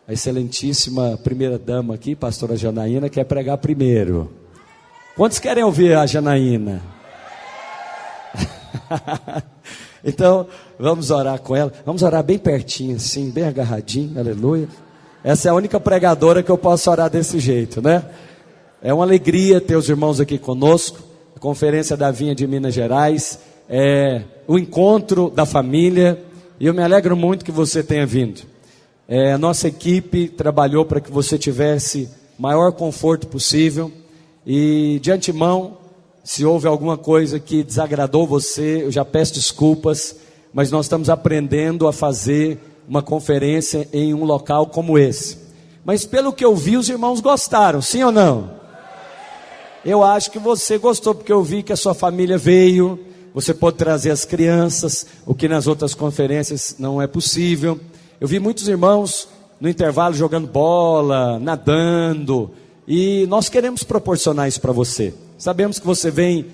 A excelentíssima primeira dama aqui, pastora Janaína, quer pregar primeiro. Quantos querem ouvir a Janaína? Então, vamos orar com ela. Vamos orar bem pertinho assim, bem agarradinho, aleluia. Essa é a única pregadora que eu posso orar desse jeito, né? É uma alegria ter os irmãos aqui conosco. A Conferência da Vinha de Minas Gerais é o encontro da família. E eu me alegro muito que você tenha vindo. A nossa equipe trabalhou para que você tivesse o maior conforto possível. E de antemão, se houve alguma coisa que desagradou você, eu já peço desculpas. Mas nós estamos aprendendo a fazer uma conferência em um local como esse. Mas pelo que eu vi, os irmãos gostaram, sim ou não? Eu acho que você gostou, porque eu vi que a sua família veio. Você pode trazer as crianças, o que nas outras conferências não é possível. Eu vi muitos irmãos no intervalo jogando bola, nadando. E nós queremos proporcionar isso para você. Sabemos que você vem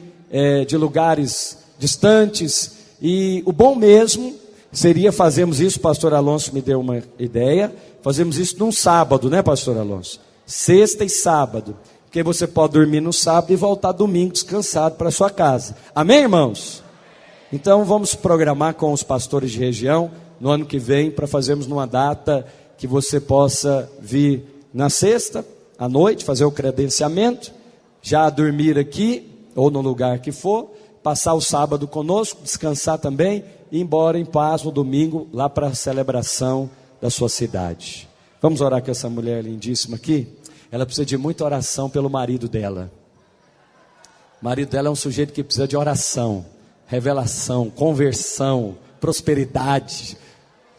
de lugares distantes. E o bom mesmo seria fazermos isso, o pastor Alonso me deu uma ideia. Fazemos isso num sábado, né, pastor Alonso? Sexta e sábado. Porque você pode dormir no sábado e voltar domingo descansado para sua casa. Amém, irmãos? Então vamos programar com os pastores de região no ano que vem para fazermos numa data que você possa vir na sexta à noite, fazer o credenciamento, já dormir aqui ou no lugar que for, passar o sábado conosco, descansar também e ir embora em paz no domingo lá para a celebração da sua cidade. Vamos orar com essa mulher lindíssima aqui? Ela precisa de muita oração pelo marido dela. O marido dela é um sujeito que precisa de oração, revelação, conversão, prosperidade,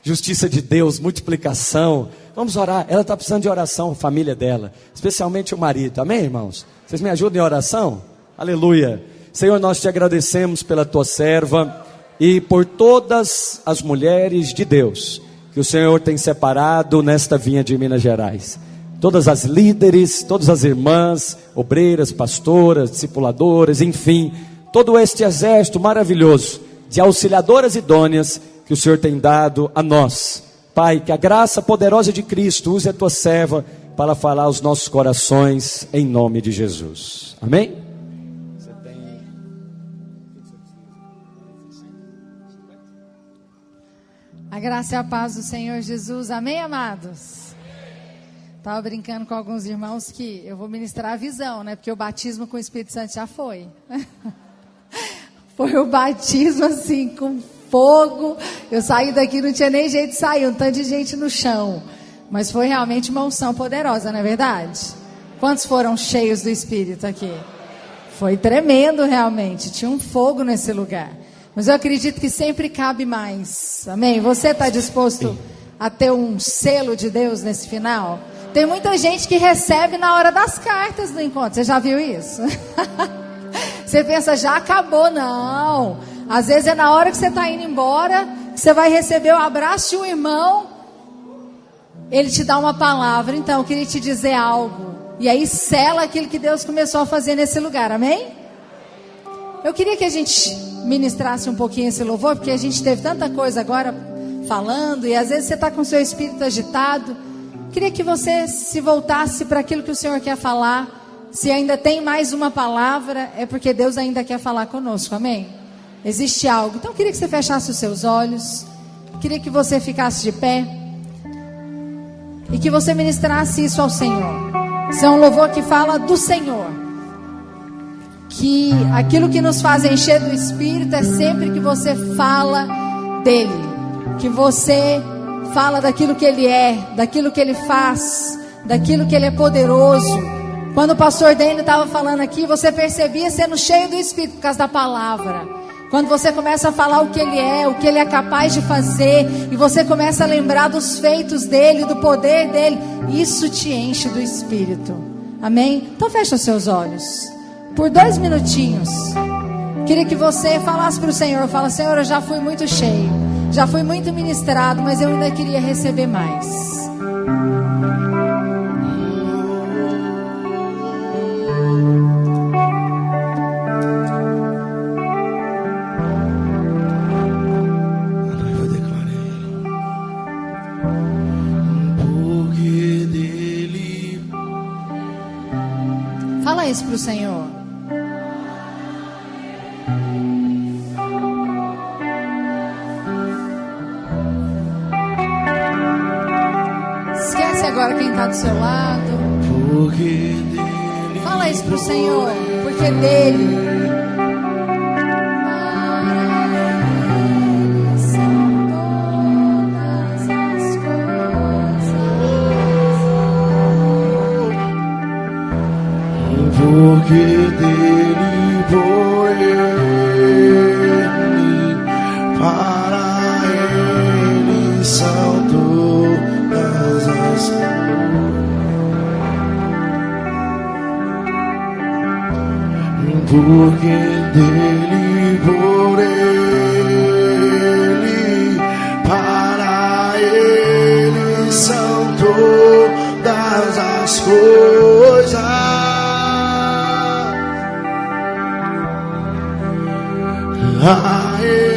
justiça de Deus, multiplicação. Vamos orar, ela está precisando de oração, a família dela, especialmente o marido, amém, irmãos? Vocês me ajudam em oração? Aleluia. Senhor, nós te agradecemos pela tua serva e por todas as mulheres de Deus que o Senhor tem separado nesta vinha de Minas Gerais. Todas as líderes, todas as irmãs, obreiras, pastoras, discipuladoras, enfim, todo este exército maravilhoso de auxiliadoras idôneas que o Senhor tem dado a nós. Pai, que a graça poderosa de Cristo use a tua serva para falar aos nossos corações, em nome de Jesus. Amém? A graça e a paz do Senhor Jesus. Amém, amados? Estava brincando com alguns irmãos que eu vou ministrar a visão, né? Porque o batismo com o Espírito Santo já foi. Foi o batismo assim, com fogo. Eu saí daqui, não tinha nem jeito de sair, um tanto de gente no chão. Mas foi realmente uma unção poderosa, não é verdade? Quantos foram cheios do Espírito aqui? Foi tremendo realmente, tinha um fogo nesse lugar. Mas eu acredito que sempre cabe mais. Amém? Você está disposto a ter um selo de Deus nesse final? Tem muita gente que recebe na hora das cartas do encontro. Você já viu isso? Você pensa, já acabou. Não. Às vezes é na hora que você está indo embora, que você vai receber o abraço de um irmão. Ele te dá uma palavra. Então, eu queria te dizer algo. E aí sela aquilo que Deus começou a fazer nesse lugar. Amém? Eu queria que a gente ministrasse um pouquinho esse louvor, porque a gente teve tanta coisa agora falando. E às vezes você está com o seu espírito agitado. Queria que você se voltasse para aquilo que o Senhor quer falar. Se ainda tem mais uma palavra, é porque Deus ainda quer falar conosco, amém? Existe algo. Então eu queria que você fechasse os seus olhos. Queria que você ficasse de pé. E que você ministrasse isso ao Senhor. Isso é um louvor que fala do Senhor. Que aquilo que nos faz encher do Espírito é sempre que você fala dele. Que você fala daquilo que Ele é, daquilo que Ele faz, daquilo que Ele é poderoso. Quando o pastor Dênio estava falando aqui, você percebia sendo cheio do Espírito por causa da palavra. Quando você começa a falar o que Ele é, o que Ele é capaz de fazer, e você começa a lembrar dos feitos dEle, do poder dEle, isso te enche do Espírito. Amém? Então fecha os seus olhos. Por 2 minutinhos, queria que você falasse para o Senhor. Fala, Senhor, eu já fui muito cheio, já fui muito ministrado, mas eu ainda queria receber mais. Porque Fala isso pro Senhor. Esquece agora quem está do seu lado. Fala isso pro Senhor, porque dele. Porque dele, por ele, para ele são todas as coisas. Porque dele, por ele, para ele são todas as coisas. A ele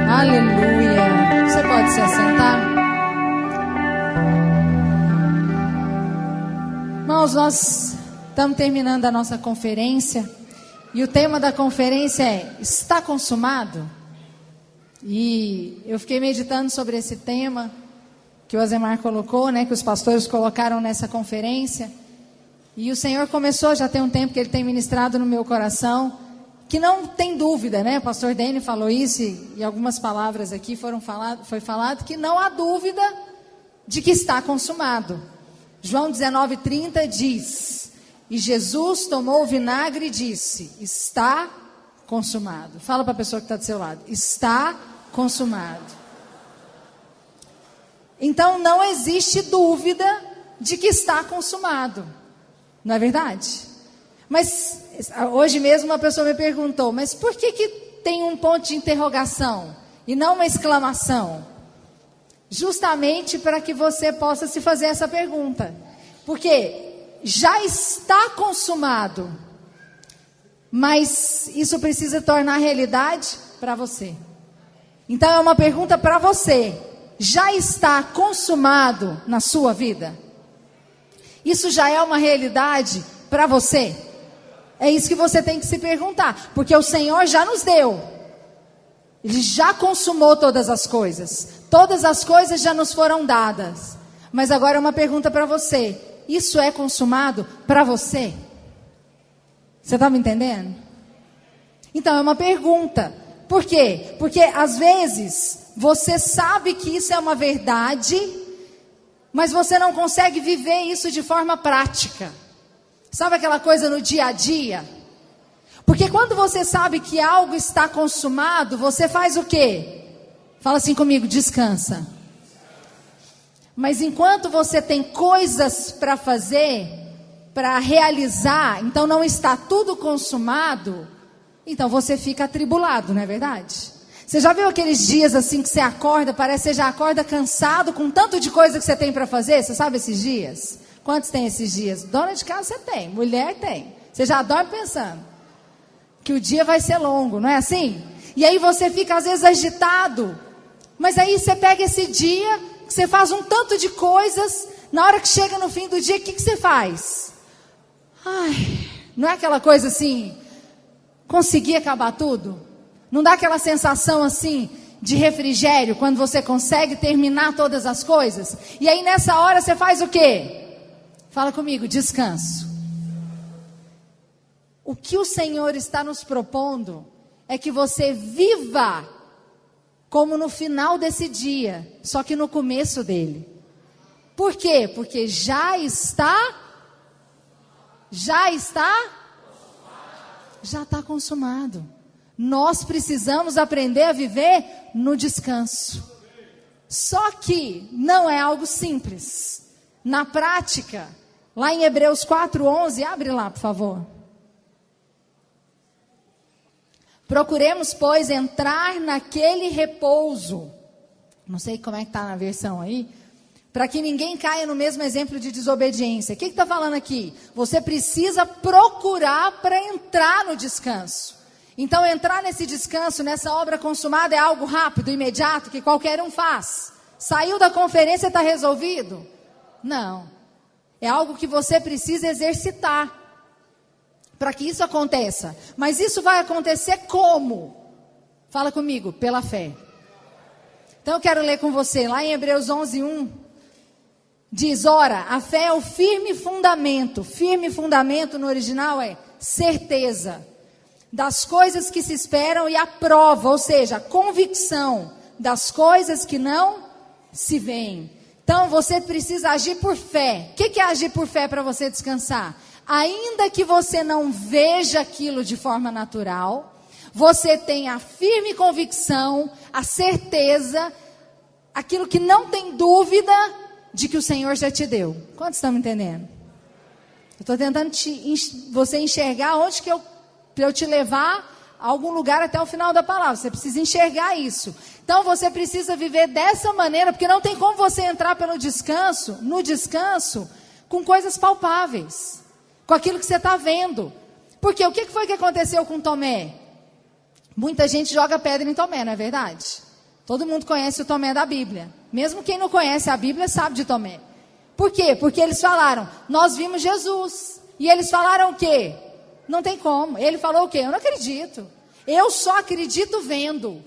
Aleluia. Você pode se assentar? Irmãos, nós estamos terminando a nossa conferência e o tema da conferência é: está consumado? E eu fiquei meditando sobre esse tema que o Azemar colocou, né, que os pastores colocaram nessa conferência. E o Senhor começou, já tem um tempo que Ele tem ministrado no meu coração, que não tem dúvida, né? O pastor Dene falou isso e algumas palavras aqui foi falado que não há dúvida de que está consumado. João 19:30 diz: e Jesus tomou o vinagre e disse: está consumado. Fala para a pessoa que está do seu lado: está consumado. Então não existe dúvida de que está consumado, não é verdade? Mas hoje mesmo uma pessoa me perguntou: mas por que tem um ponto de interrogação e não uma exclamação? Justamente para que você possa se fazer essa pergunta. Porque já está consumado, mas isso precisa tornar realidade para você. Então é uma pergunta para você: já está consumado na sua vida? Isso já é uma realidade para você? É isso que você tem que se perguntar, porque o Senhor já nos deu. Ele já consumou todas as coisas já nos foram dadas. Mas agora é uma pergunta para você: isso é consumado para você? Você está me entendendo? Então é uma pergunta. Por quê? Porque às vezes você sabe que isso é uma verdade, mas você não consegue viver isso de forma prática. Sabe aquela coisa no dia a dia? Porque quando você sabe que algo está consumado, você faz o quê? Fala assim comigo: descansa. Mas enquanto você tem coisas para fazer, para realizar, então não está tudo consumado, então você fica atribulado, não é verdade? Você já viu aqueles dias assim que você acorda, parece que você já acorda cansado com tanto de coisa que você tem para fazer? Você sabe esses dias? Quantos tem esses dias? Dona de casa você tem, mulher tem. Você já dorme pensando que o dia vai ser longo, não é assim? E aí você fica às vezes agitado. Mas aí você pega esse dia, que você faz um tanto de coisas, na hora que chega no fim do dia, o que você faz? Ai, não é aquela coisa assim, conseguir acabar tudo? Não dá aquela sensação assim de refrigério quando você consegue terminar todas as coisas? E aí nessa hora você faz o quê? Fala comigo: descanso. O que o Senhor está nos propondo é que você viva como no final desse dia, só que no começo dele. Por quê? Porque já está consumado. Nós precisamos aprender a viver no descanso. Só que não é algo simples. Na prática, lá em Hebreus 4:11, abre lá, por favor. Procuremos, pois, entrar naquele repouso. Não sei como é que está na versão aí. Para que ninguém caia no mesmo exemplo de desobediência. O que está falando aqui? Você precisa procurar para entrar no descanso. Então, entrar nesse descanso, nessa obra consumada, é algo rápido, imediato, que qualquer um faz. Saiu da conferência, está resolvido? Não. É algo que você precisa exercitar para que isso aconteça. Mas isso vai acontecer como? Fala comigo, pela fé. Então, eu quero ler com você, lá em Hebreus 11:1. Diz, ora, a fé é o firme fundamento. Firme fundamento no original é certeza das coisas que se esperam e a prova, ou seja, a convicção das coisas que não se veem. Então você precisa agir por fé. O que é agir por fé para você descansar? Ainda que você não veja aquilo de forma natural, você tem a firme convicção, a certeza, aquilo que não tem dúvida de que o Senhor já te deu. Quantos estão me entendendo? Eu estou tentando você enxergar onde que para eu te levar a algum lugar até o final da palavra. Você precisa enxergar isso. Então você precisa viver dessa maneira, porque não tem como você entrar no descanso, com coisas palpáveis, com aquilo que você está vendo. Porque o que foi que aconteceu com Tomé? Muita gente joga pedra em Tomé, não é verdade? Todo mundo conhece o Tomé da Bíblia. Mesmo quem não conhece a Bíblia sabe de Tomé. Por quê? Porque eles falaram, nós vimos Jesus. E eles falaram o quê? Não tem como. Ele falou o quê? Eu não acredito. Eu só acredito vendo.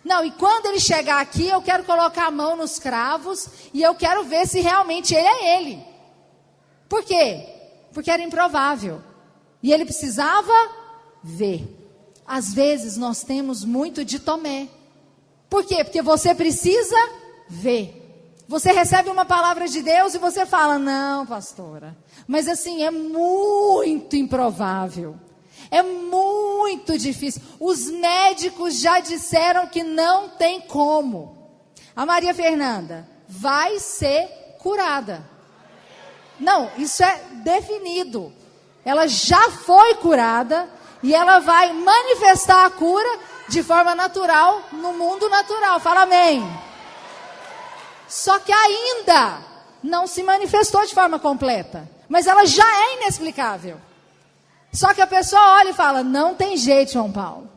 Não, e quando ele chegar aqui, eu quero colocar a mão nos cravos e eu quero ver se realmente ele é ele. Por quê? Porque era improvável. E ele precisava ver. Às vezes nós temos muito de Tomé. Por quê? Porque você precisa ver. Você recebe uma palavra de Deus e você fala, não, pastora, mas assim, é muito improvável, é muito difícil, os médicos já disseram que não tem como. A Maria Fernanda vai ser curada. Não, isso é definido. Ela já foi curada e ela vai manifestar a cura de forma natural, no mundo natural. Fala amém. Só que ainda não se manifestou de forma completa. Mas ela já é inexplicável. Só que a pessoa olha e fala, não tem jeito, João Paulo.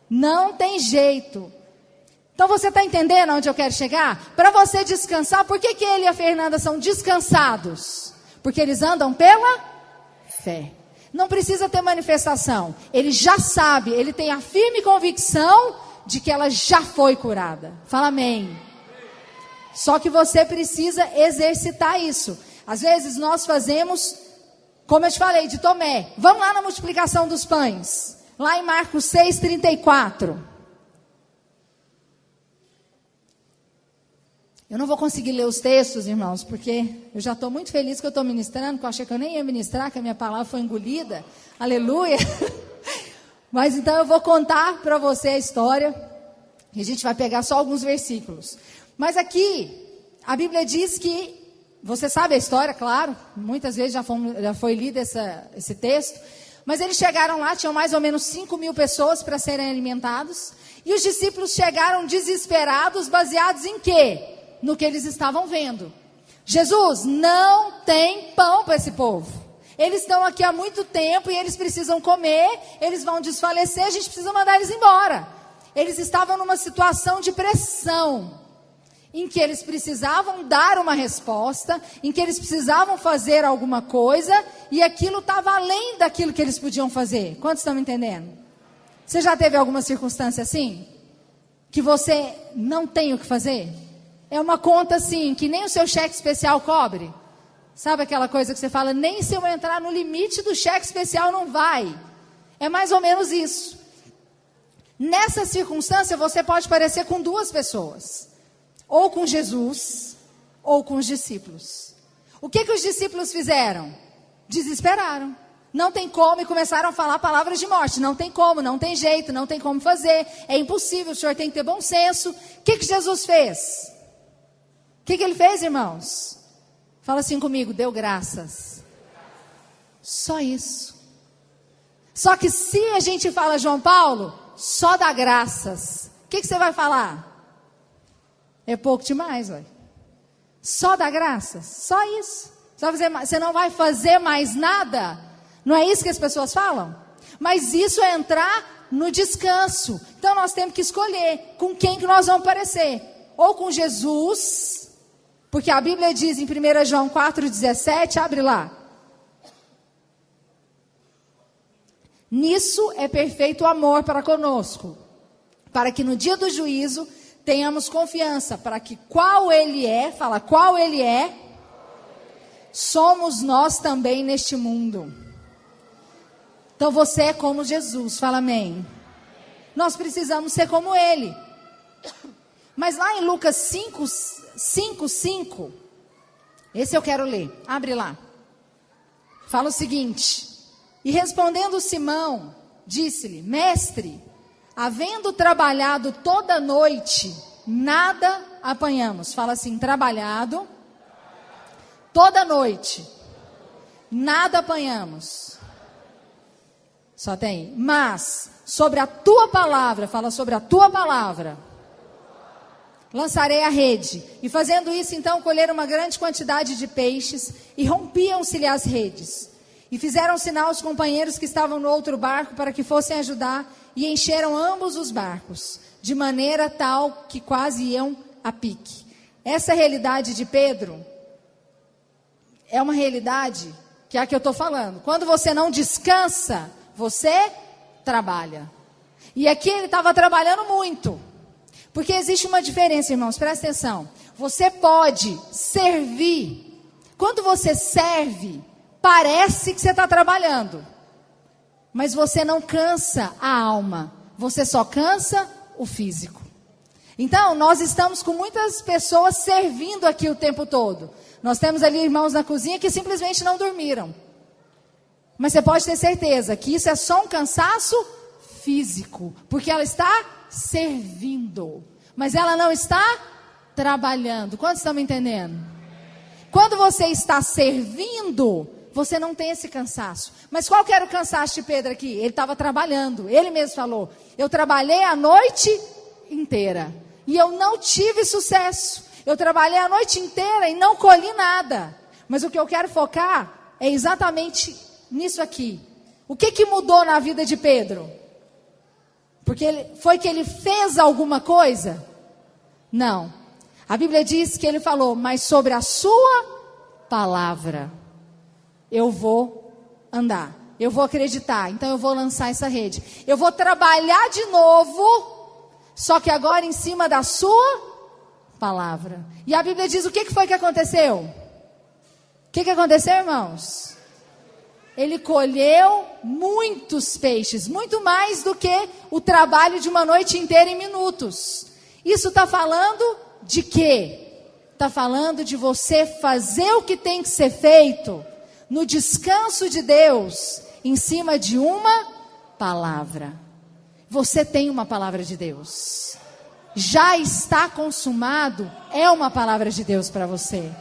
Não tem jeito. Então você está entendendo onde eu quero chegar? Para você descansar, por que ele e a Fernanda são descansados? Porque eles andam pela fé. Não precisa ter manifestação. Ele já sabe, ele tem a firme convicção de que ela já foi curada. Fala amém. Só que você precisa exercitar isso. Às vezes nós fazemos, como eu te falei, de Tomé. Vamos lá na multiplicação dos pães. Lá em Marcos 6:34. Eu não vou conseguir ler os textos, irmãos, porque eu já estou muito feliz que eu estou ministrando, porque eu achei que eu nem ia ministrar, que a minha palavra foi engolida. Aleluia. Mas então eu vou contar para você a história. E a gente vai pegar só alguns versículos. Mas aqui, a Bíblia diz que, você sabe a história, claro, muitas vezes já foi lido esse texto, mas eles chegaram lá, tinham mais ou menos 5.000 pessoas para serem alimentados, e os discípulos chegaram desesperados, baseados em quê? No que eles estavam vendo. Jesus, não tem pão para esse povo. Eles estão aqui há muito tempo e eles precisam comer, eles vão desfalecer, a gente precisa mandar eles embora. Eles estavam numa situação de pressão, em que eles precisavam dar uma resposta, em que eles precisavam fazer alguma coisa, e aquilo estava além daquilo que eles podiam fazer. Quantos estão me entendendo? Você já teve alguma circunstância assim? Que você não tem o que fazer? É uma conta assim, que nem o seu cheque especial cobre. Sabe aquela coisa que você fala, nem se eu entrar no limite do cheque especial não vai. É mais ou menos isso. Nessa circunstância, você pode parecer com duas pessoas. Ou com Jesus, ou com os discípulos. O que os discípulos fizeram? Desesperaram. Não tem como, e começaram a falar palavras de morte. Não tem como, não tem jeito, não tem como fazer. É impossível, o senhor tem que ter bom senso. O que Jesus fez? O que ele fez, irmãos? Fala assim comigo, deu graças. Só isso. Só que se a gente fala, João Paulo, só dá graças. O que você vai falar? É pouco demais, ué. Só dá graças, só isso. Você não vai fazer mais nada? Não é isso que as pessoas falam? Mas isso é entrar no descanso. Então nós temos que escolher com quem que nós vamos parecer. Ou com Jesus, porque a Bíblia diz em 1 João 4,17, abre lá. Nisso é perfeito o amor para conosco, para que no dia do juízo tenhamos confiança, para que qual Ele é, fala qual Ele é, somos nós também neste mundo. Então você é como Jesus, fala amém. Nós precisamos ser como Ele. Mas lá em Lucas 5, esse eu quero ler, abre lá. Fala o seguinte: e respondendo Simão, disse-lhe, mestre, havendo trabalhado toda a noite, nada apanhamos. Fala assim, trabalhado toda a noite, nada apanhamos. Só tem, mas sobre a tua palavra, fala sobre a tua palavra, lançarei a rede. E fazendo isso, então, colheram uma grande quantidade de peixes e rompiam-se-lhe as redes. E fizeram sinal aos companheiros que estavam no outro barco para que fossem ajudar, e encheram ambos os barcos, de maneira tal que quase iam a pique. Essa realidade de Pedro é uma realidade que é a que eu estou falando. Quando você não descansa, você trabalha. E aqui ele estava trabalhando muito. Porque existe uma diferença, irmãos, presta atenção. Você pode servir. Quando você serve, parece que você está trabalhando. Mas você não cansa a alma. Você só cansa o físico. Então, nós estamos com muitas pessoas servindo aqui o tempo todo. Nós temos ali irmãos na cozinha que simplesmente não dormiram. Mas você pode ter certeza que isso é só um cansaço físico. Porque ela está servindo. Mas ela não está trabalhando. Quantos estão me entendendo? Quando você está servindo, você não tem esse cansaço. Mas qual que era o cansaço de Pedro aqui? Ele estava trabalhando. Ele mesmo falou, eu trabalhei a noite inteira. E eu não tive sucesso. Eu trabalhei a noite inteira e não colhi nada. Mas o que eu quero focar é exatamente nisso aqui. O que mudou na vida de Pedro? Porque foi que ele fez alguma coisa? Não. A Bíblia diz que ele falou, mas sobre a sua palavra eu vou andar. Eu vou acreditar. Então eu vou lançar essa rede. Eu vou trabalhar de novo, só que agora em cima da sua palavra. E a Bíblia diz o que foi que aconteceu? O que aconteceu, irmãos? Ele colheu muitos peixes, muito mais do que o trabalho de uma noite inteira em minutos. Isso está falando de quê? Está falando de você fazer o que tem que ser feito no descanso de Deus, em cima de uma palavra. Você tem uma palavra de Deus. Já está consumado, é uma palavra de Deus para você.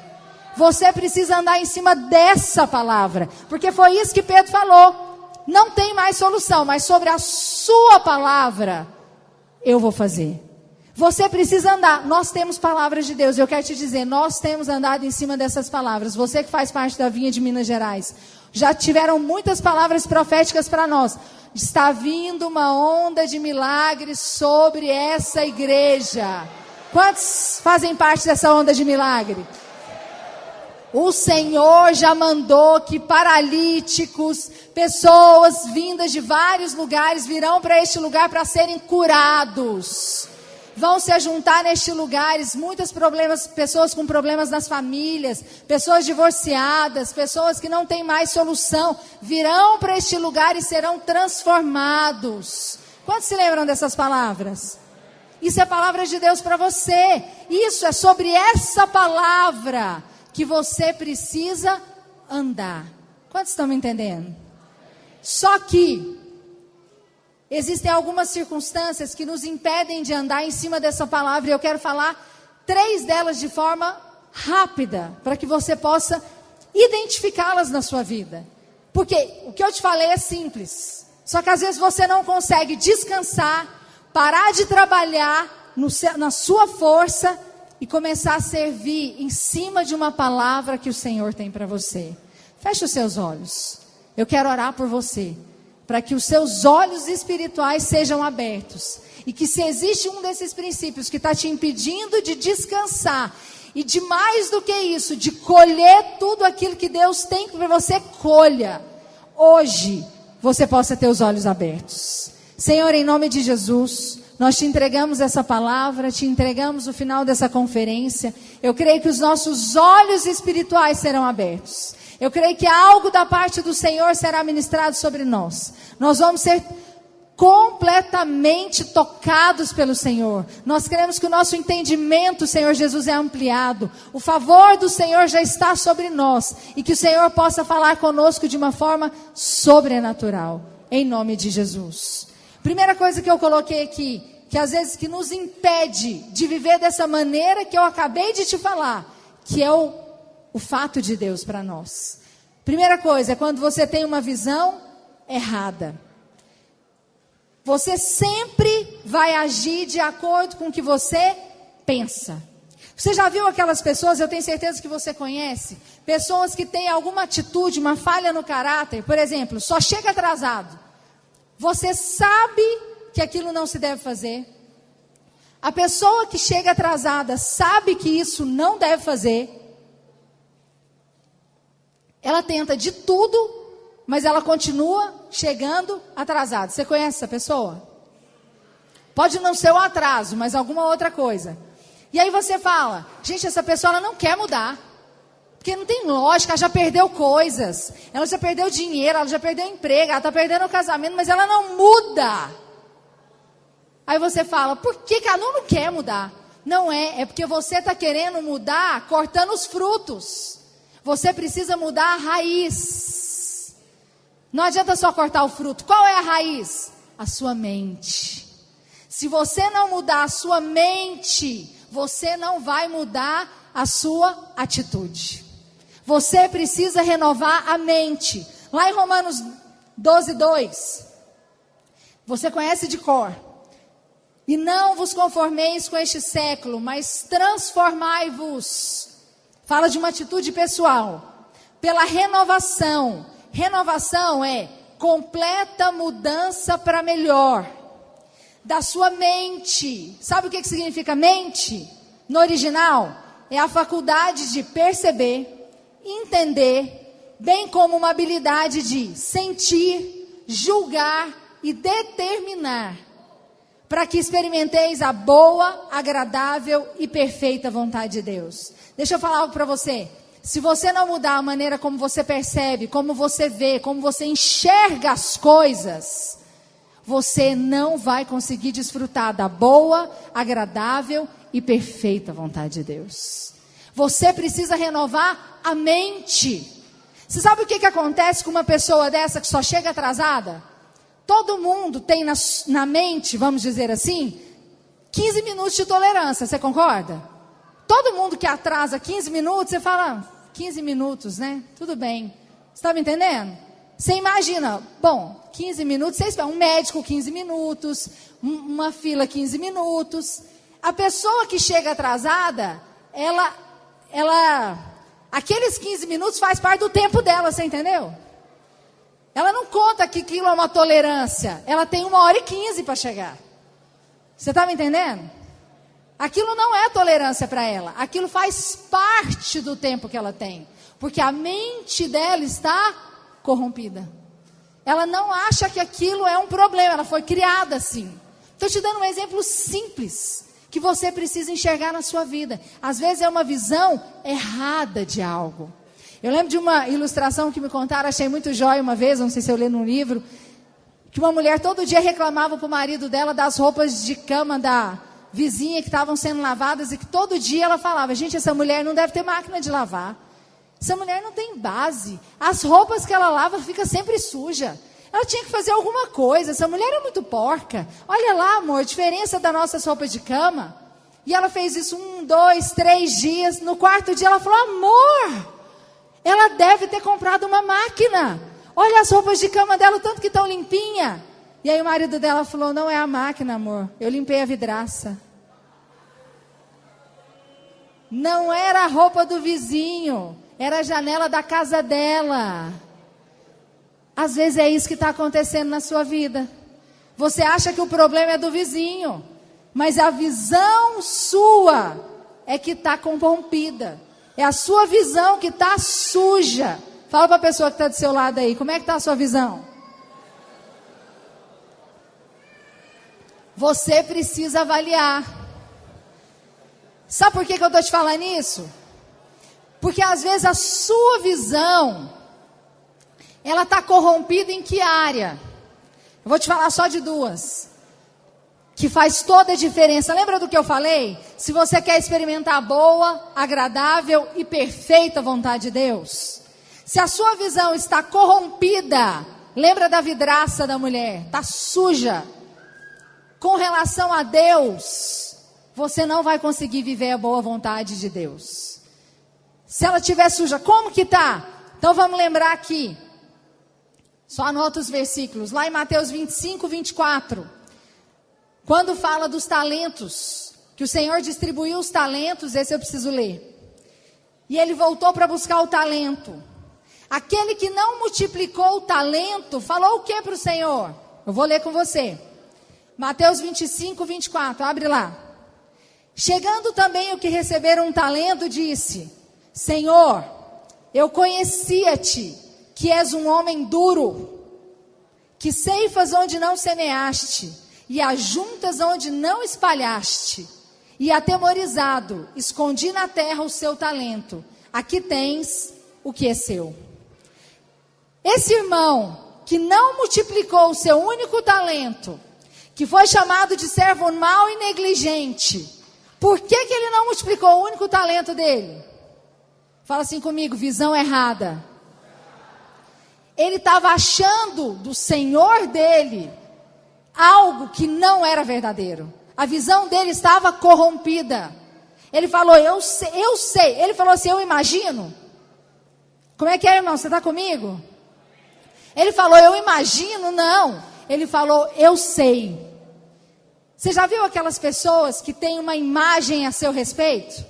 Você precisa andar em cima dessa palavra, porque foi isso que Pedro falou. Não tem mais solução, mas sobre a sua palavra eu vou fazer. Você precisa andar. Nós temos palavras de Deus. Eu quero te dizer, nós temos andado em cima dessas palavras. Você que faz parte da Vinha de Minas Gerais, já tiveram muitas palavras proféticas para nós. Está vindo uma onda de milagres sobre essa igreja. Quantos fazem parte dessa onda de milagre? O Senhor já mandou que paralíticos, pessoas vindas de vários lugares virão para este lugar para serem curados. vão se ajuntar neste lugar, pessoas com problemas nas famílias, pessoas divorciadas, pessoas que não têm mais solução, virão para este lugar e serão transformados. Quantos se lembram dessas palavras? Isso é palavra de Deus para você. Isso é sobre essa palavra que você precisa andar. Quantos estão me entendendo? Só que existem algumas circunstâncias que nos impedem de andar em cima dessa palavra. E eu quero falar 3 delas de forma rápida, para que você possa identificá-las na sua vida. Porque o que eu te falei é simples. Só que às vezes você não consegue descansar, parar de trabalhar na sua força e começar a servir em cima de uma palavra que o Senhor tem para você. Feche os seus olhos. Eu quero orar por você, para que os seus olhos espirituais sejam abertos. E que se existe um desses princípios que está te impedindo de descansar, e de mais do que isso, de colher tudo aquilo que Deus tem para você, colha. Hoje, você possa ter os olhos abertos. Senhor, em nome de Jesus, nós te entregamos essa palavra, te entregamos o final dessa conferência. Eu creio que os nossos olhos espirituais serão abertos. Eu creio que algo da parte do Senhor será ministrado sobre nós. Nós vamos ser completamente tocados pelo Senhor. Nós queremos que o nosso entendimento, Senhor Jesus, é ampliado. O favor do Senhor já está sobre nós. E que o Senhor possa falar conosco de uma forma sobrenatural. Em nome de Jesus. Primeira coisa que eu coloquei aqui, que às vezes que nos impede de viver dessa maneira que eu acabei de te falar, que é o fato de Deus para nós. Primeira coisa é quando você tem uma visão errada. Você sempre vai agir de acordo com o que você pensa. Você já viu aquelas pessoas, eu tenho certeza que você conhece, pessoas que têm alguma atitude, uma falha no caráter, por exemplo, só chega atrasado. Você sabe que aquilo não se deve fazer. A pessoa que chega atrasada sabe que isso não deve fazer. Ela tenta de tudo, mas ela continua chegando atrasada. Você conhece essa pessoa? Pode não ser o atraso, mas alguma outra coisa. E aí você fala, gente, essa pessoa ela não quer mudar. Porque não tem lógica, ela já perdeu coisas. Ela já perdeu dinheiro, ela já perdeu emprego, ela está perdendo o casamento, mas ela não muda. Aí você fala, por que ela não quer mudar? Não é porque você está querendo mudar cortando os frutos. Você precisa mudar a raiz. Não adianta só cortar o fruto. Qual é a raiz? A sua mente. Se você não mudar a sua mente, você não vai mudar a sua atitude. Você precisa renovar a mente. Lá em Romanos 12:2, você conhece de cor. E não vos conformeis com este século, mas transformai-vos. Fala de uma atitude pessoal. Pela renovação. Renovação é completa mudança para melhor. Da sua mente. Sabe o que significa mente? No original, é a faculdade de perceber, entender, bem como uma habilidade de sentir, julgar e determinar, para que experimenteis a boa, agradável e perfeita vontade de Deus. Deixa eu falar algo para você. Se você não mudar a maneira como você percebe, como você vê, como você enxerga as coisas, você não vai conseguir desfrutar da boa, agradável e perfeita vontade de Deus. Você precisa renovar a mente. Você sabe o que acontece com uma pessoa dessa que só chega atrasada? Todo mundo tem na mente, vamos dizer assim, 15 minutos de tolerância, você concorda? Todo mundo que atrasa 15 minutos, você fala, 15 minutos, né? Tudo bem. Você está me entendendo? Você imagina, bom, 15 minutos, você espera um médico 15 minutos, uma fila 15 minutos. A pessoa que chega atrasada, aqueles 15 minutos faz parte do tempo dela, você entendeu? Ela não conta que aquilo é uma tolerância. Ela tem 1h15 para chegar. Você está me entendendo? Aquilo não é tolerância para ela. Aquilo faz parte do tempo que ela tem. Porque a mente dela está corrompida. Ela não acha que aquilo é um problema. Ela foi criada assim. Estou te dando um exemplo simples. que você precisa enxergar na sua vida. Às vezes é uma visão errada de algo. Eu lembro de uma ilustração que me contaram, achei muito jóia uma vez, não sei se eu li num livro, que uma mulher todo dia reclamava para o marido dela das roupas de cama da vizinha que estavam sendo lavadas e que todo dia ela falava, gente, essa mulher não deve ter máquina de lavar. Essa mulher não tem base. As roupas que ela lava ficam sempre suja. Ela tinha que fazer alguma coisa. Essa mulher é muito porca. Olha lá, amor, a diferença das nossas roupas de cama. E ela fez isso 1, 2, 3 dias. No 4º dia ela falou, amor, ela deve ter comprado uma máquina. Olha as roupas de cama dela, o tanto que estão limpinha. E aí o marido dela falou, não é a máquina, amor. Eu limpei a vidraça. Não era a roupa do vizinho. Era a janela da casa dela. Às vezes é isso que está acontecendo na sua vida. Você acha que o problema é do vizinho, mas a visão sua é que está corrompida. É a sua visão que está suja. Fala para a pessoa que está do seu lado aí, como é que está a sua visão? Você precisa avaliar. Sabe por que eu estou te falando isso? Porque às vezes a sua visão, ela está corrompida em que área? Eu vou te falar só de 2, que faz toda a diferença. Lembra do que eu falei? Se você quer experimentar a boa, agradável e perfeita vontade de Deus, se a sua visão está corrompida, lembra da vidraça da mulher, está suja, com relação a Deus, você não vai conseguir viver a boa vontade de Deus. Se ela estiver suja, como que está? Então vamos lembrar aqui. Só anota os versículos. Lá em Mateus 25, 24. Quando fala dos talentos, que o Senhor distribuiu os talentos, esse eu preciso ler. E ele voltou para buscar o talento. Aquele que não multiplicou o talento, falou o que para o Senhor? Eu vou ler com você. Mateus 25, 24. Abre lá. Chegando também o que receberam um talento, disse: Senhor, eu conhecia-te, que és um homem duro, que ceifas onde não semeaste, e ajuntas onde não espalhaste, e atemorizado, escondi na terra o seu talento. Aqui tens o que é seu. Esse irmão que não multiplicou o seu único talento, que foi chamado de servo mau e negligente, por que ele não multiplicou o único talento dele? Fala assim comigo, visão errada. Ele estava achando do Senhor dele algo que não era verdadeiro. A visão dele estava corrompida. Ele falou, eu sei. Ele falou assim, eu imagino. Como é que é, irmão? Você está comigo? Ele falou, eu imagino, não. Ele falou, eu sei. Você já viu aquelas pessoas que têm uma imagem a seu respeito?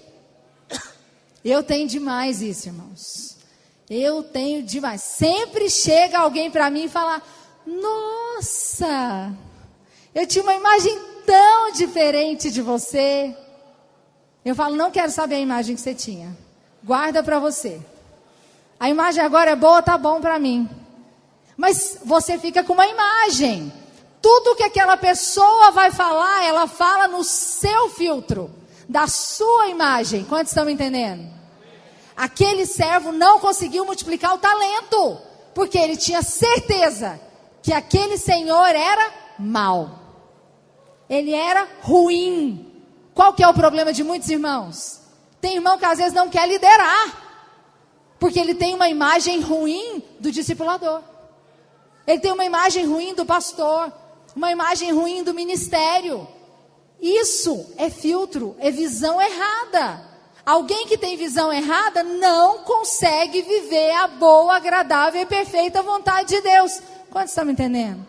Eu tenho demais isso, irmãos. Eu tenho demais. Sempre chega alguém para mim e fala, nossa, eu tinha uma imagem tão diferente de você. Eu falo, não quero saber a imagem que você tinha. Guarda para você. A imagem agora é boa, tá bom para mim. Mas você fica com uma imagem. Tudo que aquela pessoa vai falar, ela fala no seu filtro, da sua imagem. Quantos estão me entendendo? Aquele servo não conseguiu multiplicar o talento, porque ele tinha certeza que aquele senhor era mau. Ele era ruim. Qual que é o problema de muitos irmãos? Tem irmão que às vezes não quer liderar, porque ele tem uma imagem ruim do discipulador. Ele tem uma imagem ruim do pastor, uma imagem ruim do ministério. Isso é filtro, é visão errada. Alguém que tem visão errada não consegue viver a boa, agradável e perfeita vontade de Deus. Quantos estão me entendendo?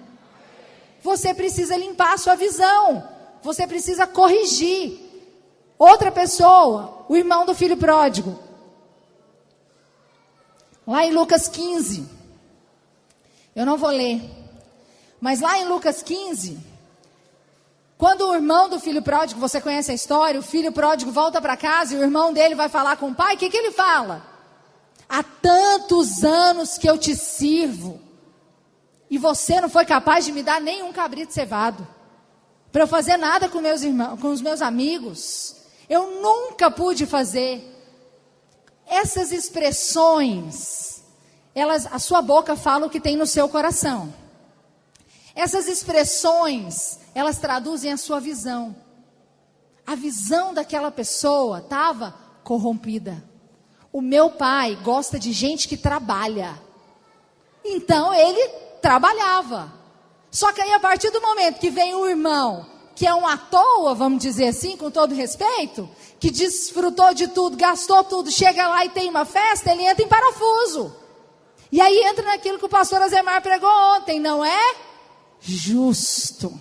Você precisa limpar a sua visão. Você precisa corrigir. Outra pessoa, o irmão do filho pródigo. Lá em Lucas 15. Eu não vou ler. Mas lá em Lucas 15, quando o irmão do filho pródigo, você conhece a história, o filho pródigo volta para casa e o irmão dele vai falar com o pai, o que ele fala? Há tantos anos que eu te sirvo e você não foi capaz de me dar nenhum cabrito cevado. para eu fazer nada com meus irmãos, com os meus amigos. Eu nunca pude fazer. Essas expressões, a sua boca fala o que tem no seu coração. Essas expressões, elas traduzem a sua visão. A visão daquela pessoa estava corrompida. O meu pai gosta de gente que trabalha. Então ele trabalhava. Só que aí a partir do momento que vem o irmão, que é um à toa, vamos dizer assim, com todo respeito, que desfrutou de tudo, gastou tudo, chega lá e tem uma festa, ele entra em parafuso. E aí entra naquilo que o pastor Azemar pregou ontem, não é justo.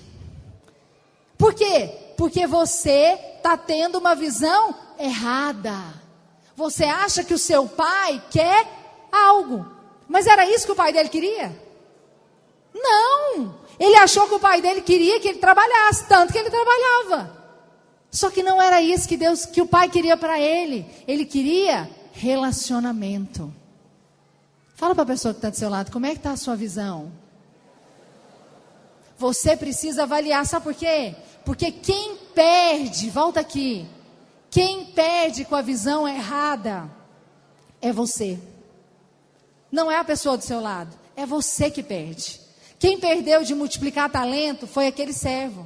Por quê? Porque você está tendo uma visão errada. Você acha que o seu pai quer algo, mas era isso que o pai dele queria? Não! Ele achou que o pai dele queria que ele trabalhasse, tanto que ele trabalhava. Só que não era isso que o pai queria para ele. Ele queria relacionamento. Fala para a pessoa que está do seu lado, como é que está a sua visão? Você precisa avaliar, sabe por quê? Porque quem perde, volta aqui, quem perde com a visão errada é você. Não é a pessoa do seu lado, é você que perde. Quem perdeu de multiplicar talento foi aquele servo.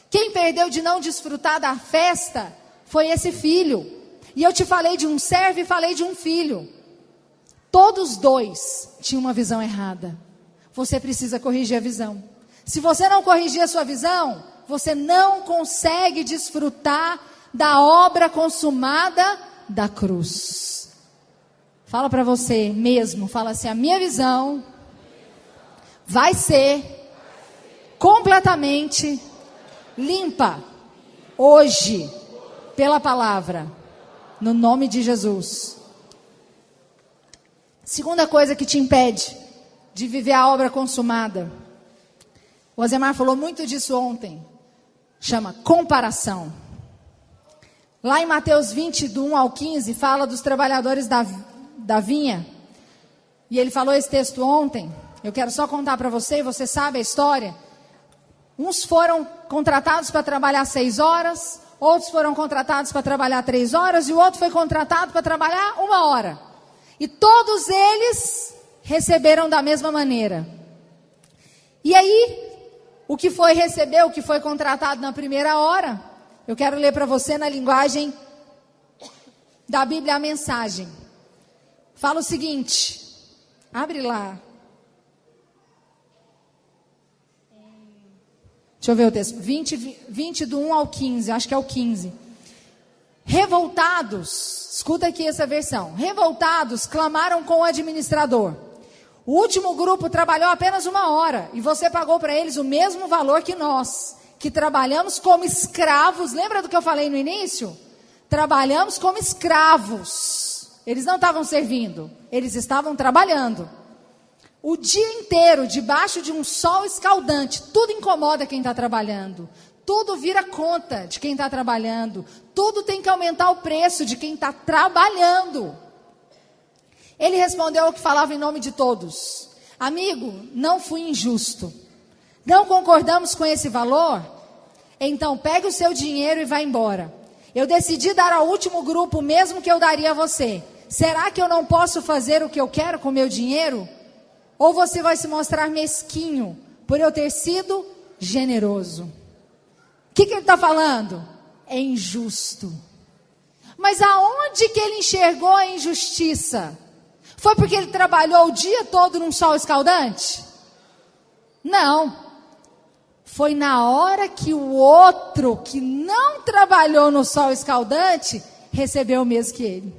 Quem perdeu de não desfrutar da festa foi esse filho. E eu te falei de um servo e falei de um filho. Todos dois tinham uma visão errada. Você precisa corrigir a visão. Se você não corrigir a sua visão, você não consegue desfrutar da obra consumada da cruz. Fala para você mesmo, fala assim, a minha visão vai ser completamente limpa hoje pela palavra, no nome de Jesus. Segunda coisa que te impede de viver a obra consumada, o Azemar falou muito disso ontem, chama comparação. Lá em Mateus 20, do 1 ao 15, fala dos trabalhadores da vinha, e ele falou esse texto ontem. Eu quero só contar para você sabe a história. Uns foram contratados para trabalhar 6 horas, outros foram contratados para trabalhar 3 horas, e o outro foi contratado para trabalhar 1 hora. E todos eles receberam da mesma maneira. E aí, o que foi receber, o que foi contratado na primeira hora, eu quero ler para você na linguagem da Bíblia a mensagem. Fala o seguinte, abre lá. Deixa eu ver o texto, 20 do 1 ao 15, acho que é o 15. Revoltados, escuta aqui essa versão. Revoltados, clamaram com o administrador. O último grupo trabalhou apenas 1 hora, e você pagou para eles o mesmo valor que nós, que trabalhamos como escravos. Lembra do que eu falei no início? Trabalhamos como escravos. Eles não estavam servindo, eles estavam trabalhando. O dia inteiro, debaixo de um sol escaldante, tudo incomoda quem está trabalhando. Tudo vira conta de quem está trabalhando. Tudo tem que aumentar o preço de quem está trabalhando. Ele respondeu o que falava em nome de todos. Amigo, não fui injusto. Não concordamos com esse valor? Então pegue o seu dinheiro e vá embora. Eu decidi dar ao último grupo o mesmo que eu daria a você. Será que eu não posso fazer o que eu quero com o meu dinheiro? Ou você vai se mostrar mesquinho por eu ter sido generoso? O que ele está falando? É injusto. Mas aonde que ele enxergou a injustiça? Foi porque ele trabalhou o dia todo num sol escaldante? Não. Foi na hora que o outro, que não trabalhou no sol escaldante, recebeu o mesmo que ele.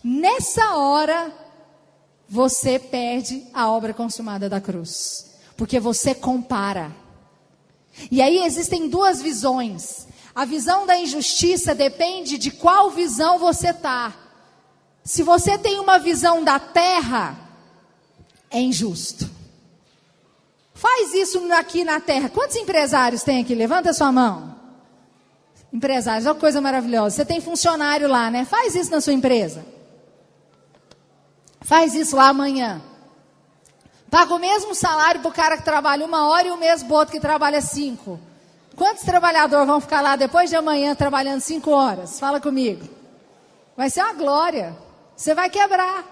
Nessa hora, você perde a obra consumada da cruz. Porque você compara. E aí existem 2 visões. A visão da injustiça depende de qual visão você está. Se você tem uma visão da terra, é injusto. Faz isso aqui na terra. Quantos empresários tem aqui? Levanta a sua mão. Empresários, olha que coisa maravilhosa. Você tem funcionário lá, né? Faz isso na sua empresa. Faz isso lá amanhã. Paga o mesmo salário para o cara que trabalha 1 hora e o mesmo para o outro que trabalha 5. Quantos trabalhadores vão ficar lá depois de amanhã trabalhando 5 horas? Fala comigo. Vai ser uma glória. Você vai quebrar.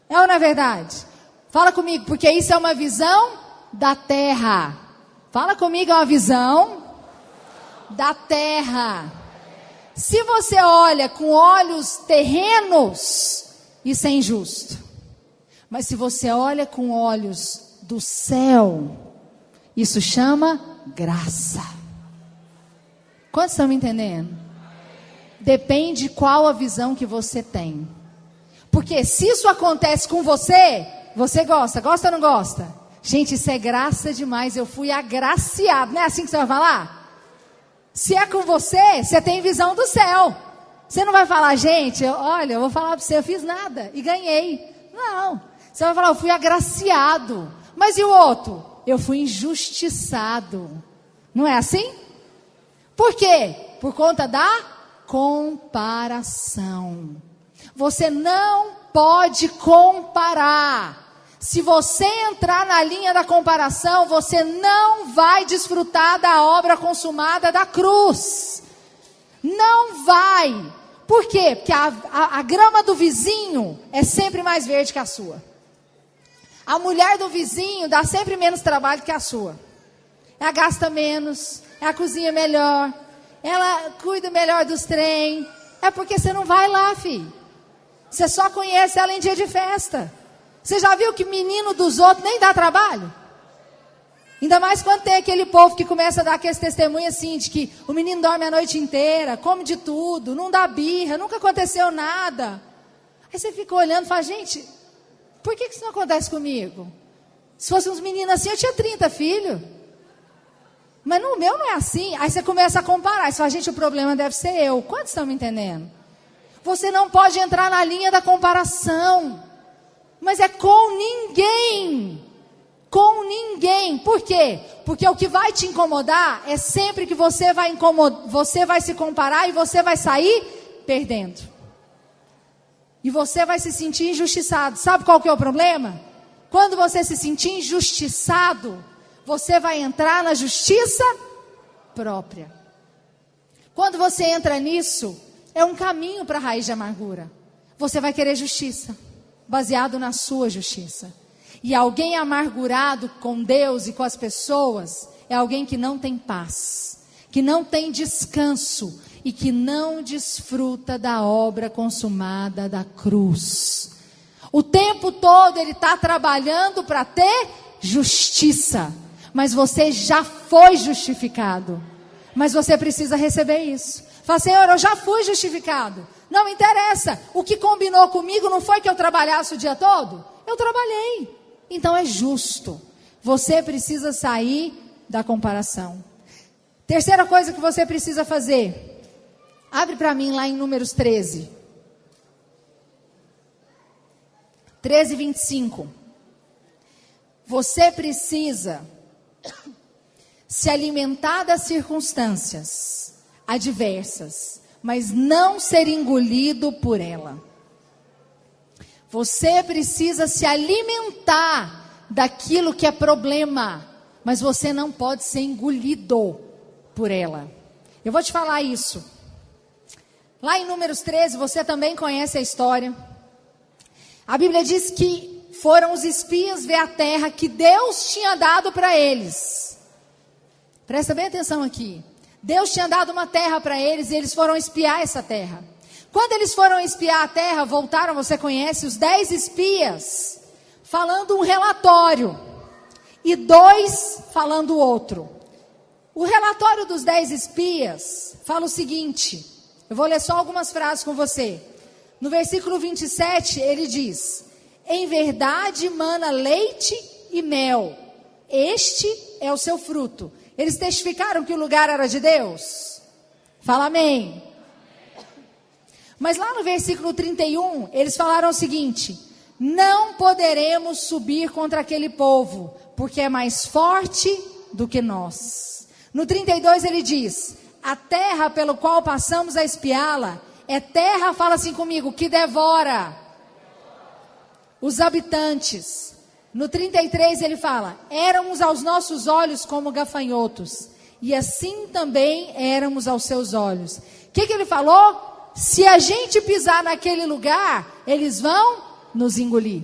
É ou não é verdade? Fala comigo, porque isso é uma visão da terra. Fala comigo, é uma visão da terra. Se você olha com olhos terrenos, isso é injusto. Mas se você olha com olhos do céu, isso chama graça. Quantos estão me entendendo? Depende qual a visão que você tem. Porque se isso acontece com você, você gosta ou não gosta? Gente, isso é graça demais, eu fui agraciado. Não é assim que você vai falar? Se é com você, você tem visão do céu. Você não vai falar, gente, olha, eu vou falar para você, eu fiz nada e ganhei. Não, você vai falar, eu fui agraciado. Mas e o outro? Eu fui injustiçado. Não é assim? Por quê? Por conta da comparação. Você não pode comparar. Se você entrar na linha da comparação, você não vai desfrutar da obra consumada da cruz. Não vai. Por quê? Porque a grama do vizinho é sempre mais verde que a sua. A mulher do vizinho dá sempre menos trabalho que a sua. Ela gasta menos, ela cozinha melhor, ela cuida melhor dos trem. É porque você não vai lá, filho. Você só conhece ela em dia de festa. Você já viu que menino dos outros nem dá trabalho? Ainda mais quando tem aquele povo que começa a dar aqueles testemunhos assim, de que o menino dorme a noite inteira, come de tudo, não dá birra, nunca aconteceu nada. Aí você fica olhando e fala, gente, por que isso não acontece comigo? Se fossem uns meninos assim, eu tinha 30 filhos. Mas no meu não é assim. Aí você começa a comparar. Você fala, gente, o problema deve ser eu. Quantos estão me entendendo? Você não pode entrar na linha da comparação. Mas é com ninguém. Com ninguém. Por quê? Porque o que vai te incomodar é sempre que você vai se comparar e você vai sair perdendo. E você vai se sentir injustiçado. Sabe qual que é o problema? Quando você se sentir injustiçado, você vai entrar na justiça própria. Quando você entra nisso, é um caminho para a raiz de amargura. Você vai querer justiça, baseado na sua justiça. E alguém amargurado com Deus e com as pessoas, é alguém que não tem paz, que não tem descanso e que não desfruta da obra consumada da cruz. O tempo todo ele está trabalhando para ter justiça. Mas você já foi justificado. Mas você precisa receber isso. Fala, Senhor, eu já fui justificado. Não me interessa. O que combinou comigo não foi que eu trabalhasse o dia todo? Eu trabalhei. Então é justo. Você precisa sair da comparação. Terceira coisa que você precisa fazer. Abre para mim lá em Números 13. 13:25. Você precisa se alimentar das circunstâncias adversas, mas não ser engolido por ela. Você precisa se alimentar daquilo que é problema, mas você não pode ser engolido por ela. Eu vou te falar isso. Lá em Números 13, você também conhece a história. A Bíblia diz que foram os espias ver a terra que Deus tinha dado para eles. Presta bem atenção aqui. Deus tinha dado uma terra para eles e eles foram espiar essa terra. Quando eles foram espiar a terra, voltaram, você conhece, os 10 espias, falando um relatório. E 2 falando outro. O relatório dos 10 espias fala o seguinte. Eu vou ler só algumas frases com você. No versículo 27, ele diz: em verdade mana leite e mel. Este é o seu fruto. Eles testificaram que o lugar era de Deus? Fala amém. Mas lá no versículo 31, eles falaram o seguinte: não poderemos subir contra aquele povo, porque é mais forte do que nós. No 32 ele diz: a terra pelo qual passamos a espiá-la é terra, fala assim comigo, que devora os habitantes. No 33 ele fala: éramos aos nossos olhos como gafanhotos, e assim também éramos aos seus olhos. O que ele falou? Se a gente pisar naquele lugar, eles vão nos engolir.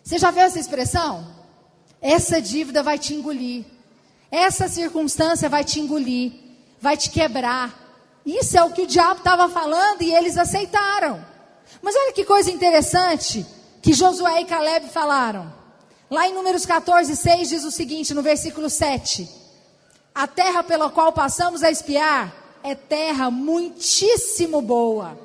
Você já viu essa expressão? Essa dívida vai te engolir. Essa circunstância vai te engolir, vai te quebrar. Isso é o que o diabo estava falando e eles aceitaram. Mas olha que coisa interessante que Josué e Caleb falaram. Lá em Números 14, 6 diz o seguinte, no versículo 7. A terra pela qual passamos a espiar é terra muitíssimo boa.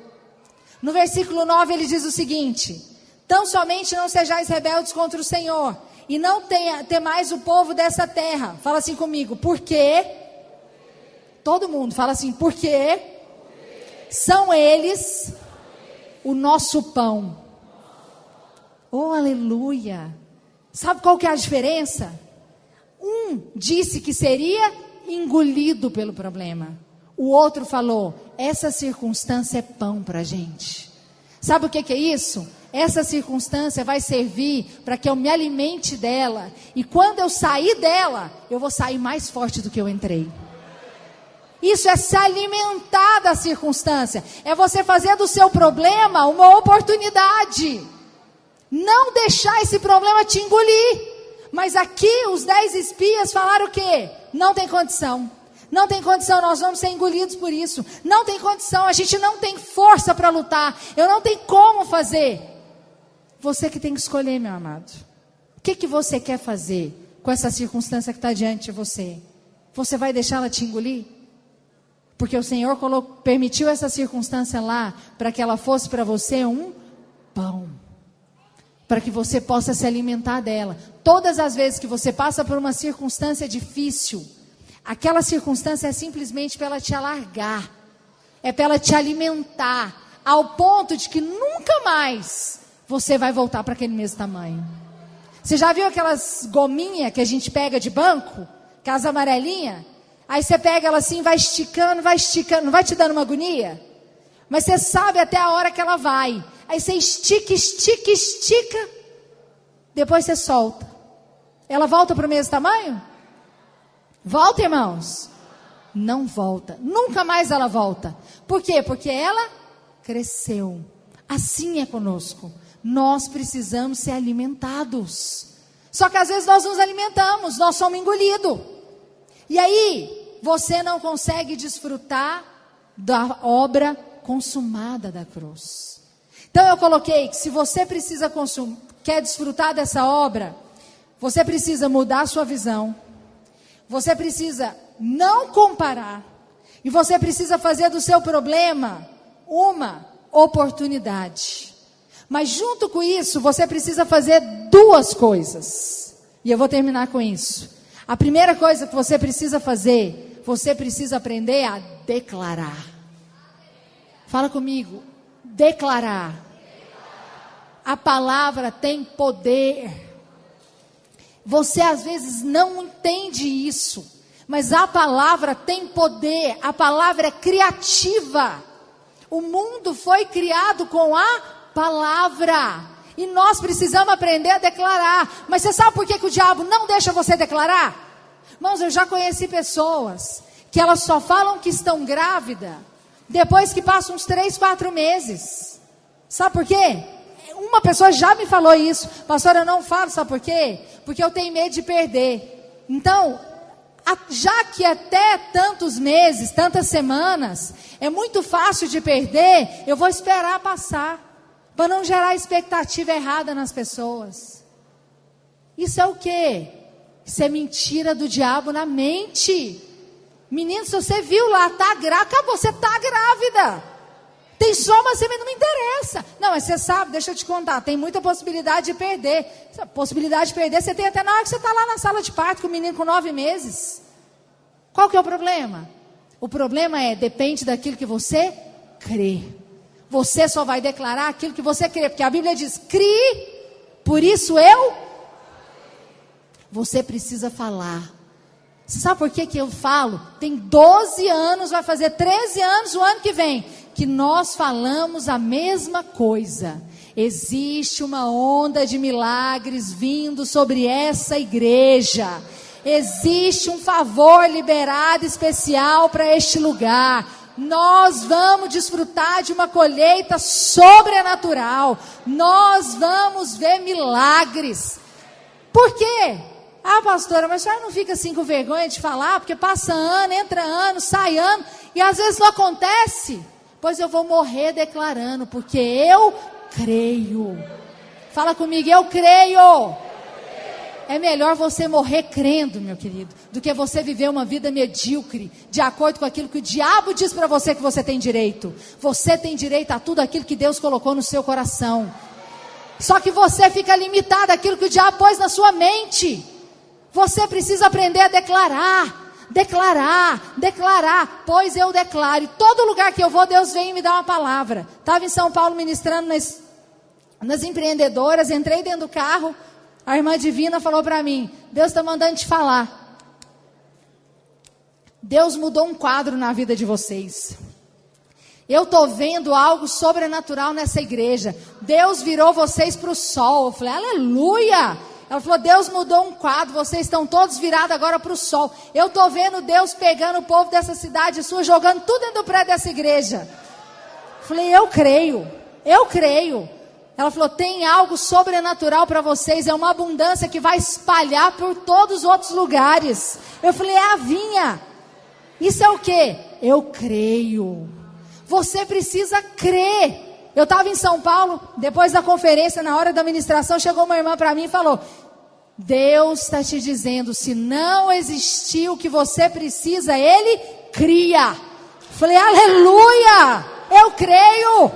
No versículo 9 ele diz o seguinte: tão somente não sejais rebeldes contra o Senhor, e não temais o povo dessa terra. Fala assim comigo, porque, todo mundo fala assim, porque são eles o nosso pão. Oh, aleluia! Sabe qual que é a diferença? Um disse que seria engolido pelo problema. O outro falou, essa circunstância é pão para a gente. Sabe o que é isso? Essa circunstância vai servir para que eu me alimente dela. E quando eu sair dela, eu vou sair mais forte do que eu entrei. Isso é se alimentar da circunstância. É você fazer do seu problema uma oportunidade. Não deixar esse problema te engolir. Mas aqui os 10 espias falaram o quê? Não tem condição. Não tem condição, nós vamos ser engolidos por isso. Não tem condição, a gente não tem força para lutar. Eu não tenho como fazer. Você que tem que escolher, meu amado. O que você quer fazer com essa circunstância que está diante de você? Você vai deixá-la te engolir? Porque o Senhor permitiu essa circunstância lá para que ela fosse para você um pão. Para que você possa se alimentar dela. Todas as vezes que você passa por uma circunstância difícil, aquela circunstância é simplesmente para ela te alargar. É para ela te alimentar. Ao ponto de que nunca mais você vai voltar para aquele mesmo tamanho. Você já viu aquelas gominhas que a gente pega de banco? Aquelas amarelinhas? Aí você pega ela assim, vai esticando, não vai te dando uma agonia? Mas você sabe até a hora que ela vai. Aí você estica, depois você solta. Ela volta para o mesmo tamanho? Volta, irmãos? Não volta, nunca mais ela volta. Por quê? Porque ela cresceu. Assim é conosco. Nós precisamos ser alimentados. Só que às vezes nós nos alimentamos, nós somos engolidos. E aí, você não consegue desfrutar da obra consumada da cruz. Então eu coloquei que se você precisa quer desfrutar dessa obra, você precisa mudar a sua visão. Você precisa não comparar. E você precisa fazer do seu problema uma oportunidade. Mas junto com isso, você precisa fazer 2 coisas. E eu vou terminar com isso. A primeira coisa que você precisa fazer, você precisa aprender a declarar. Fala comigo. Declarar. A palavra tem poder. Você às vezes não entende isso, mas a palavra tem poder. A palavra é criativa. O mundo foi criado com a palavra. E nós precisamos aprender a declarar. Mas você sabe por que o diabo não deixa você declarar? Irmãos, eu já conheci pessoas que elas só falam que estão grávidas depois que passam uns 3, 4 meses. Sabe por quê? Uma pessoa já me falou isso. Pastora, eu não falo, sabe por quê? Porque eu tenho medo de perder. Então, já que até tantos meses, tantas semanas, é muito fácil de perder, eu vou esperar passar, para não gerar expectativa errada nas pessoas. Isso é o quê? Isso é mentira do diabo na mente. Menino, se você viu lá, tá grávida, acabou, você tá grávida. Tem só uma semana, não me interessa. Não, mas você sabe, deixa eu te contar, tem muita possibilidade de perder. Essa possibilidade de perder você tem até na hora que você está lá na sala de parto com o menino com 9 meses. Qual que é o problema? O problema depende daquilo que você crê. Você só vai declarar aquilo que você crê, porque a Bíblia diz, crie, por isso você precisa falar. Você sabe por que eu falo? Tem 12 anos, vai fazer 13 anos o ano que vem, que nós falamos a mesma coisa. Existe uma onda de milagres vindo sobre essa igreja. Existe um favor liberado especial para este lugar. Nós vamos desfrutar de uma colheita sobrenatural. Nós vamos ver milagres. Por quê? Ah, pastora, mas a senhora não fica assim com vergonha de falar? Porque passa ano, entra ano, sai ano, e às vezes não acontece. Pois eu vou morrer declarando, porque eu creio. Fala comigo, eu creio. É melhor você morrer crendo, meu querido, do que você viver uma vida medíocre, de acordo com aquilo que o diabo diz para você que você tem direito. Você tem direito a tudo aquilo que Deus colocou no seu coração. Só que você fica limitado àquilo que o diabo pôs na sua mente. Você precisa aprender a declarar, pois eu declaro. E todo lugar que eu vou, Deus vem e me dá uma palavra. Estava em São Paulo ministrando nas empreendedoras, entrei dentro do carro, a irmã Divina falou para mim, Deus está mandando te falar. Deus mudou um quadro na vida de vocês. Eu estou vendo algo sobrenatural nessa igreja. Deus virou vocês para o sol. Eu falei, aleluia! Ela falou, Deus mudou um quadro, vocês estão todos virados agora para o sol. Eu estou vendo Deus pegando o povo dessa cidade sua, jogando tudo dentro do prédio dessa igreja. Eu falei, eu creio. Ela falou, tem algo sobrenatural para vocês, é uma abundância que vai espalhar por todos os outros lugares. Eu falei, é a vinha. Isso é o quê? Eu creio. Você precisa crer. Eu estava em São Paulo, depois da conferência, na hora da ministração, chegou uma irmã para mim e falou, Deus está te dizendo, se não existir o que você precisa, Ele cria. Falei, aleluia, eu creio.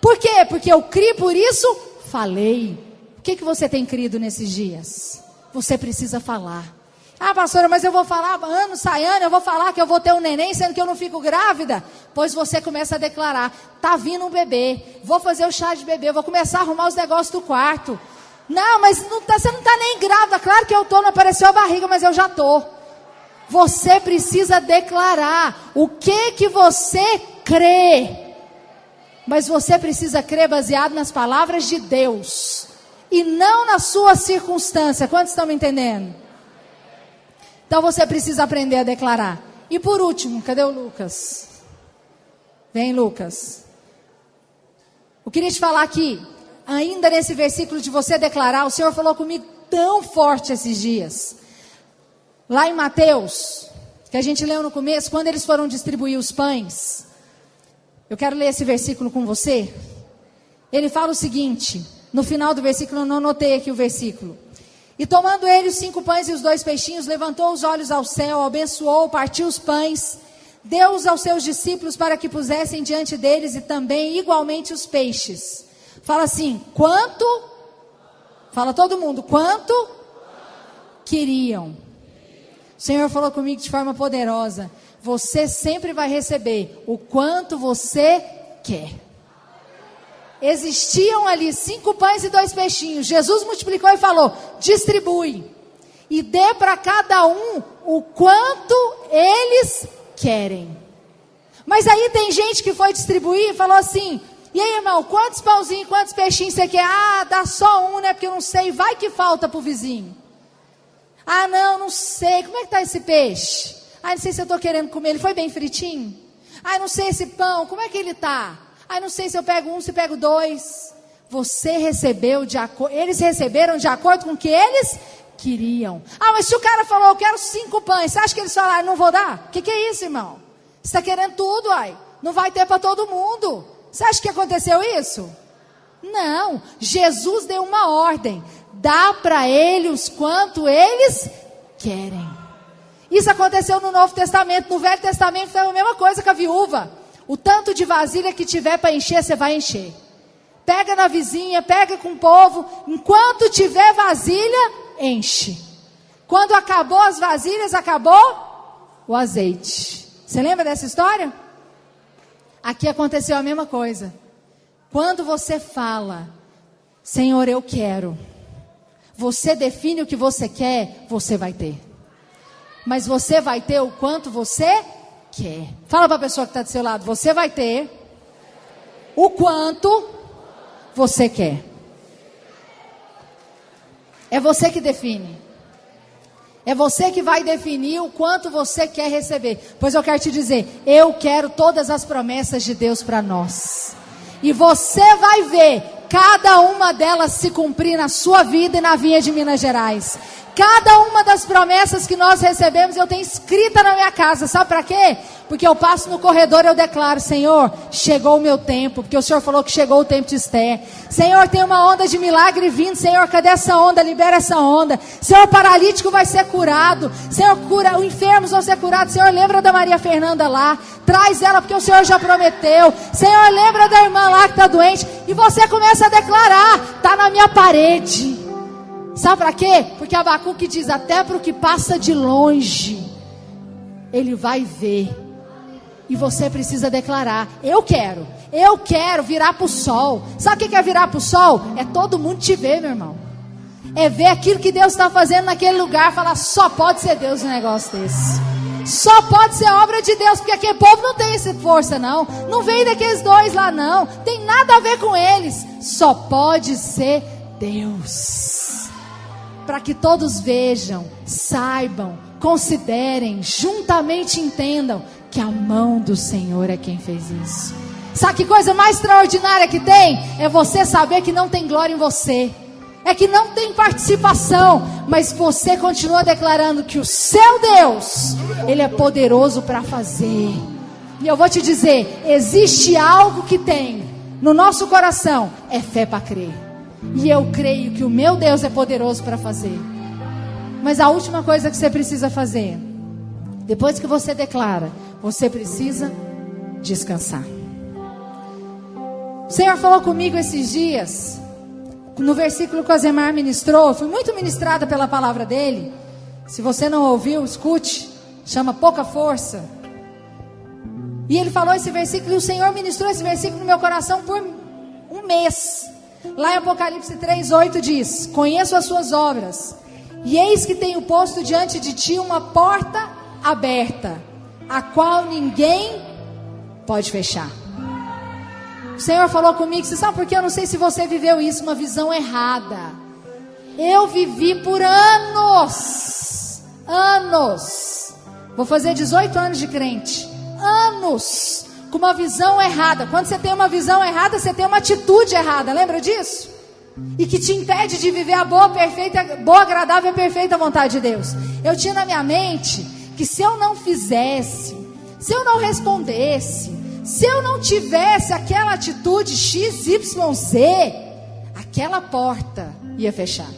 Por quê? Porque eu criei, por isso falei. O que você tem crido nesses dias? Você precisa falar. Ah, pastora, mas eu vou falar ano, sai ano, eu vou falar que eu vou ter um neném, sendo que eu não fico grávida. Pois você começa a declarar, tá vindo um bebê, vou fazer o chá de bebê, vou começar a arrumar os negócios do quarto. Não, mas você não está nem grávida. Claro que eu estou, não apareceu a barriga, mas eu já estou. Você precisa declarar o que você crê. Mas você precisa crer baseado nas palavras de Deus. E não na sua circunstância. Quantos estão me entendendo? Então você precisa aprender a declarar. E por último, cadê o Lucas? Vem, Lucas. Eu queria te falar aqui, ainda nesse versículo de você declarar, o Senhor falou comigo tão forte esses dias. Lá em Mateus, que a gente leu no começo, quando eles foram distribuir os pães. Eu quero ler esse versículo com você. Ele fala o seguinte, no final do versículo, eu não anotei aqui o versículo. E tomando ele os 5 pães e os 2 peixinhos, levantou os olhos ao céu, abençoou, partiu os pães, deu-os aos seus discípulos para que pusessem diante deles e também igualmente os peixes. Fala assim, quanto? Fala todo mundo, quanto? Queriam. O Senhor falou comigo de forma poderosa. Você sempre vai receber o quanto você quer. Existiam ali 5 pães e 2 peixinhos. Jesus multiplicou e falou, distribui. E dê para cada um o quanto eles querem. Mas aí tem gente que foi distribuir e falou assim, e aí, irmão, quantos pãozinhos, quantos peixinhos você quer? Ah, dá só um, né? Porque eu não sei, vai que falta para o vizinho. Ah, não sei, como é que está esse peixe? Ah, não sei se eu estou querendo comer, ele foi bem fritinho? Ah, não sei esse pão, como é que ele está? Ah, não sei se eu pego um, se pego 2. Você recebeu eles receberam de acordo com o que eles queriam. Ah, mas se o cara falou, eu quero 5 pães, você acha que eles falaram, não vou dar? O que é isso, irmão? Você está querendo tudo, ai. Não vai ter para todo mundo. Você acha que aconteceu isso? Não, Jesus deu uma ordem, dá para eles quanto eles querem. Isso aconteceu no Novo Testamento. No Velho Testamento foi a mesma coisa com a viúva. O tanto de vasilha que tiver para encher, você vai encher. Pega na vizinha, pega com o povo. Enquanto tiver vasilha, enche. Quando acabou as vasilhas, acabou o azeite. Você lembra dessa história? Aqui aconteceu a mesma coisa. Quando você fala, Senhor, eu quero. Você define o que você quer, você vai ter. Mas você vai ter o quanto você quer. Fala para a pessoa que está do seu lado, você vai ter o quanto você quer? É você que define. É você que vai definir o quanto você quer receber. Pois eu quero te dizer, eu quero todas as promessas de Deus para nós. E você vai ver cada uma delas se cumprir na sua vida e na vinha de Minas Gerais. Cada uma das promessas que nós recebemos, eu tenho escrita na minha casa. Sabe para quê? Porque eu passo no corredor e eu declaro, Senhor, chegou o meu tempo. Porque o Senhor falou que chegou o tempo de Esther. Senhor, tem uma onda de milagre vindo. Senhor, cadê essa onda? Libera essa onda. Senhor, o paralítico vai ser curado. Senhor, cura, os enfermos vão ser curados. Senhor, lembra da Maria Fernanda lá. Traz ela porque o Senhor já prometeu. Senhor, lembra da irmã lá que está doente. E você começa a declarar, está na minha parede. Sabe para quê? Porque Abacuque diz, até para o que passa de longe, ele vai ver. E você precisa declarar, eu quero virar para o sol. Sabe o que é virar para o sol? É todo mundo te ver, meu irmão. É ver aquilo que Deus está fazendo naquele lugar, falar, só pode ser Deus um negócio desse. Só pode ser obra de Deus, porque aquele povo não tem essa força não. Não vem daqueles dois lá não. Tem nada a ver com eles. Só pode ser Deus. Para que todos vejam, saibam, considerem, juntamente entendam que a mão do Senhor é quem fez isso. Sabe que coisa mais extraordinária que tem? É você saber que não tem glória em você. É que não tem participação, mas você continua declarando que o seu Deus, Ele é poderoso para fazer. E eu vou te dizer, existe algo que tem no nosso coração, é fé para crer. E eu creio que o meu Deus é poderoso para fazer. Mas a última coisa que você precisa fazer, depois que você declara, você precisa descansar. O Senhor falou comigo esses dias, no versículo que o Azemar ministrou. Eu fui muito ministrada pela palavra dele. Se você não ouviu, escute. Chama Pouca Força. E ele falou esse versículo, e o Senhor ministrou esse versículo no meu coração por um mês. Lá em Apocalipse 3:8 diz, conheço as suas obras, e eis que tenho posto diante de ti uma porta aberta, a qual ninguém pode fechar. O Senhor falou comigo, você sabe por quê? Eu não sei se você viveu isso, uma visão errada. Eu vivi por anos, vou fazer 18 anos de crente, anos, com uma visão errada. Quando você tem uma visão errada, você tem uma atitude errada, lembra disso? E que te impede de viver a boa, agradável e perfeita vontade de Deus. Eu tinha na minha mente que se eu não fizesse, se eu não respondesse, se eu não tivesse aquela atitude XYZ, aquela porta ia fechar.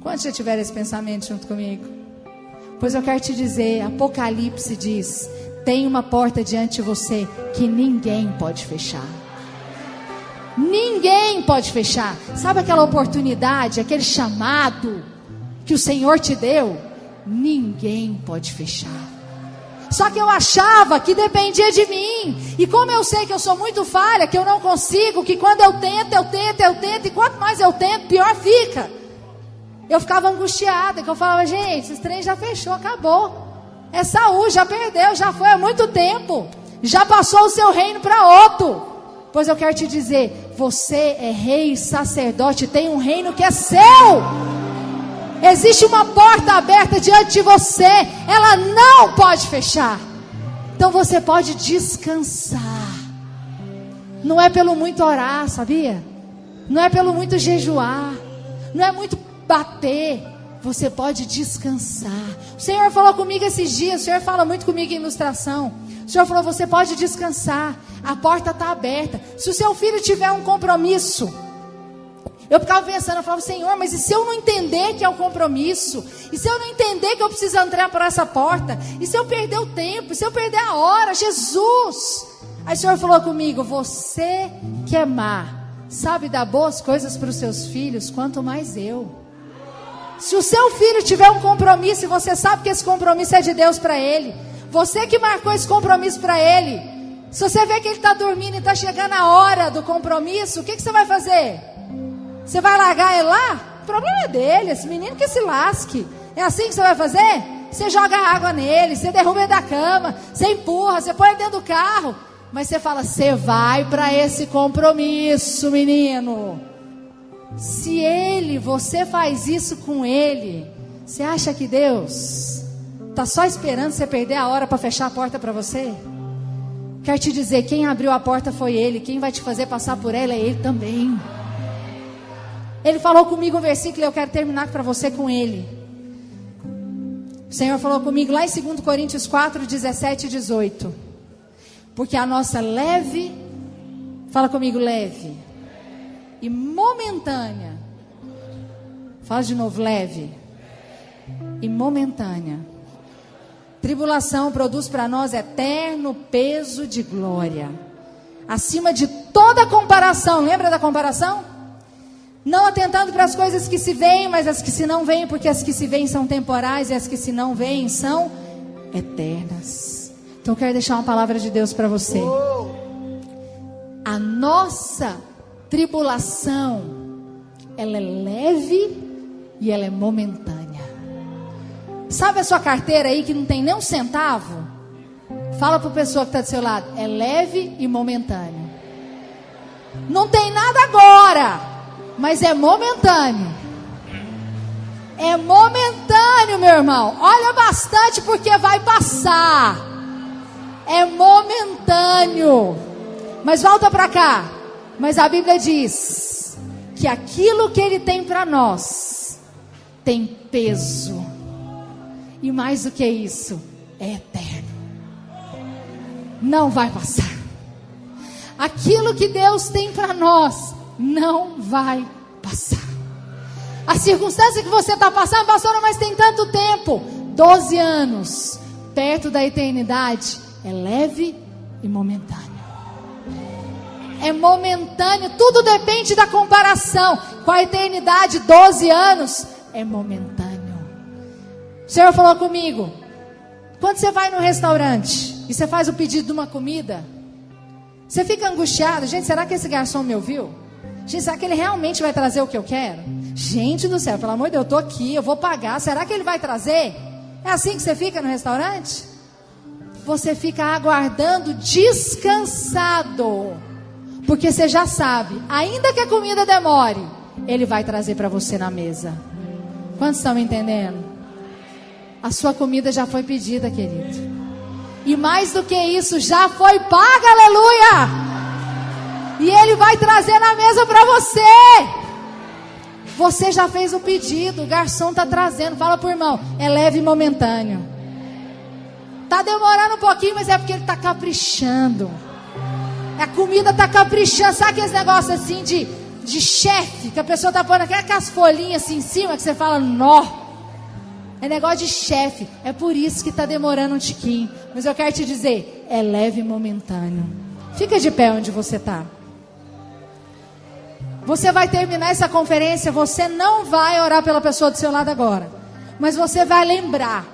Quantos já tiveram esse pensamento junto comigo? Pois eu quero te dizer, Apocalipse diz, tem uma porta diante de você que ninguém pode fechar. Ninguém pode fechar. Sabe aquela oportunidade, aquele chamado que o Senhor te deu? Ninguém pode fechar. Só que eu achava que dependia de mim. E como eu sei que eu sou muito falha, que eu não consigo, que quando eu tento, e quanto mais eu tento, pior fica. Eu ficava angustiada, que eu falava, gente, esse trem já fechou, acabou. É saúde, já perdeu, já foi há muito tempo. Já passou o seu reino para outro. Pois eu quero te dizer, você é rei e sacerdote, tem um reino que é seu. Existe uma porta aberta diante de você, ela não pode fechar. Então você pode descansar. Não é pelo muito orar, sabia? Não é pelo muito jejuar, não é muito bater. Você pode descansar. O Senhor falou comigo esses dias, o Senhor fala muito comigo em ilustração. O Senhor falou, você pode descansar, a porta está aberta. Se o seu filho tiver um compromisso, eu ficava pensando, eu falava, Senhor, mas e se eu não entender que é um compromisso? E se eu não entender que eu preciso entrar por essa porta? E se eu perder o tempo? E se eu perder a hora? Jesus! Aí o Senhor falou comigo, você que é má, sabe dar boas coisas para os seus filhos, quanto mais eu. Se o seu filho tiver um compromisso e você sabe que esse compromisso é de Deus para ele, você que marcou esse compromisso para ele, se você vê que ele está dormindo e está chegando a hora do compromisso, o que você vai fazer? Você vai largar ele lá? O problema é dele, esse menino que se lasque. É assim que você vai fazer? Você joga água nele, você derruba ele da cama, você empurra, você põe ele dentro do carro. Mas você fala, você vai para esse compromisso, menino. Se você faz isso com ele, você acha que Deus está só esperando você perder a hora para fechar a porta para você? Quero te dizer, quem abriu a porta foi ele. Quem vai te fazer passar por ela é ele também. Ele falou comigo um versículo e eu quero terminar para você com ele. O Senhor falou comigo lá em 2 Coríntios 4, 17 e 18. Porque a nossa leve, fala comigo, leve e momentânea, fala de novo, leve e momentânea tribulação produz para nós eterno peso de glória, acima de toda comparação. Lembra da comparação? Não atentando para as coisas que se veem, mas as que se não veem, porque as que se veem são temporais e as que se não veem são eternas. Então eu quero deixar uma palavra de Deus para você. A nossa tribulação, ela é leve e ela é momentânea. Sabe a sua carteira aí que não tem nem um centavo? Fala para a pessoa que está do seu lado, é leve e momentânea. Não tem nada agora, mas é momentâneo. É momentâneo, meu irmão. Olha bastante porque vai passar. É momentâneo. Mas volta para cá. Mas a Bíblia diz que aquilo que Ele tem para nós tem peso. E mais do que isso, é eterno. Não vai passar. Aquilo que Deus tem para nós não vai passar. A circunstância que você está passando, pastora, mas tem tanto tempo. 12 anos, perto da eternidade, é leve e momentâneo. É momentâneo, tudo depende da comparação. Com a eternidade, 12 anos, é momentâneo. O Senhor falou comigo, quando você vai no restaurante e você faz o pedido de uma comida, você fica angustiado. Gente, será que esse garçom me ouviu? Gente, será que ele realmente vai trazer o que eu quero? Gente do céu, pelo amor de Deus, eu estou aqui, eu vou pagar. Será que ele vai trazer? É assim que você fica no restaurante? Você fica aguardando descansado. Porque você já sabe, ainda que a comida demore, ele vai trazer para você na mesa. Quantos estão me entendendo? A sua comida já foi pedida, querido. E mais do que isso, já foi paga, aleluia! E Ele vai trazer na mesa para você. Você já fez o pedido, o garçom está trazendo. Fala para o irmão, é leve e momentâneo. Está demorando um pouquinho, mas é porque Ele está caprichando. A comida está caprichando. Sabe aqueles negócios assim de chefe, que a pessoa está pondo aquelas folhinhas assim em cima, que você fala, nó. É negócio de chefe. É por isso que está demorando um tiquinho. Mas eu quero te dizer, é leve e momentâneo. Fica de pé onde você está. Você vai terminar essa conferência, você não vai orar pela pessoa do seu lado agora. Mas você vai lembrar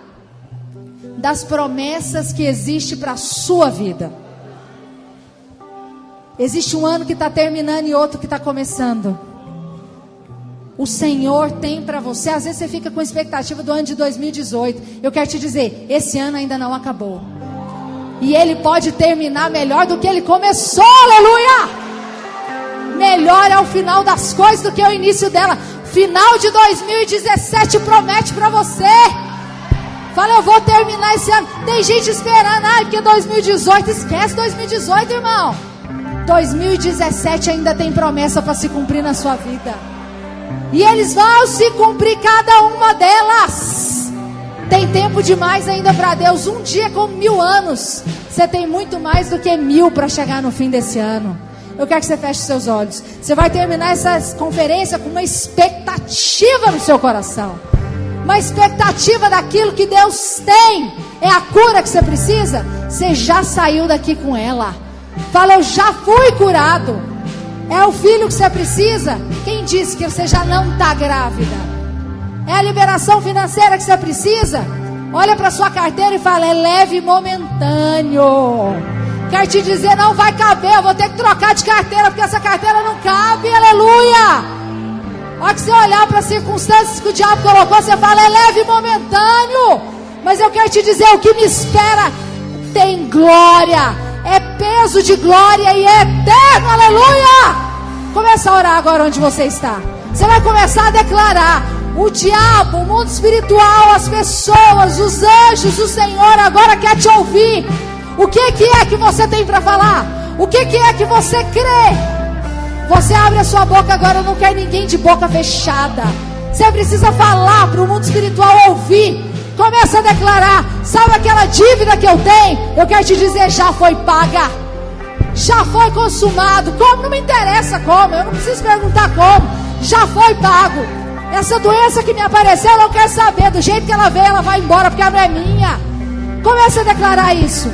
das promessas que existem para a sua vida. Existe um ano que está terminando e outro que está começando. O Senhor tem para você. Às vezes você fica com expectativa do ano de 2018. Eu quero te dizer, esse ano ainda não acabou. E ele pode terminar melhor do que ele começou, aleluia! Melhor é o final das coisas do que o início dela. Final de 2017 promete para você. Fala, eu vou terminar esse ano. Tem gente esperando, porque 2018, esquece 2018, irmão. 2017 ainda tem promessa para se cumprir na sua vida. E eles vão se cumprir cada uma delas. Tem tempo demais ainda para Deus. Um dia como 1000 anos. Você tem muito mais do que 1000 para chegar no fim desse ano. Eu quero que você feche seus olhos. Você vai terminar essa conferência com uma expectativa no seu coração. Uma expectativa daquilo que Deus tem. É a cura que você precisa? Você já saiu daqui com ela. Fala, eu já fui curado. É o filho que você precisa? Quem disse que você já não está grávida? É a liberação financeira que você precisa? Olha para sua carteira e fala, é leve e momentâneo. Quero te dizer, não vai caber. Eu vou ter que trocar de carteira, porque essa carteira não cabe, aleluia. Olha que você olhar para as circunstâncias que o diabo colocou, você fala, é leve e momentâneo. Mas eu quero te dizer, o que me espera tem glória. é peso de glória e é eterno, aleluia! Começa a orar agora onde você está. Você vai começar a declarar: o diabo, o mundo espiritual, as pessoas, os anjos, o Senhor agora quer te ouvir. O que é que você tem para falar? O que é que você crê? Você abre a sua boca agora, não quer ninguém de boca fechada. Você precisa falar para o mundo espiritual ouvir. Começa a declarar: sabe aquela dívida que eu tenho? Eu quero te dizer, já foi paga. Já foi consumado. Como? Não me interessa como. Eu não preciso perguntar como. Já foi pago. Essa doença que me apareceu, eu não quero saber. Do jeito que ela veio, ela vai embora, porque ela não é minha. Comece a declarar isso.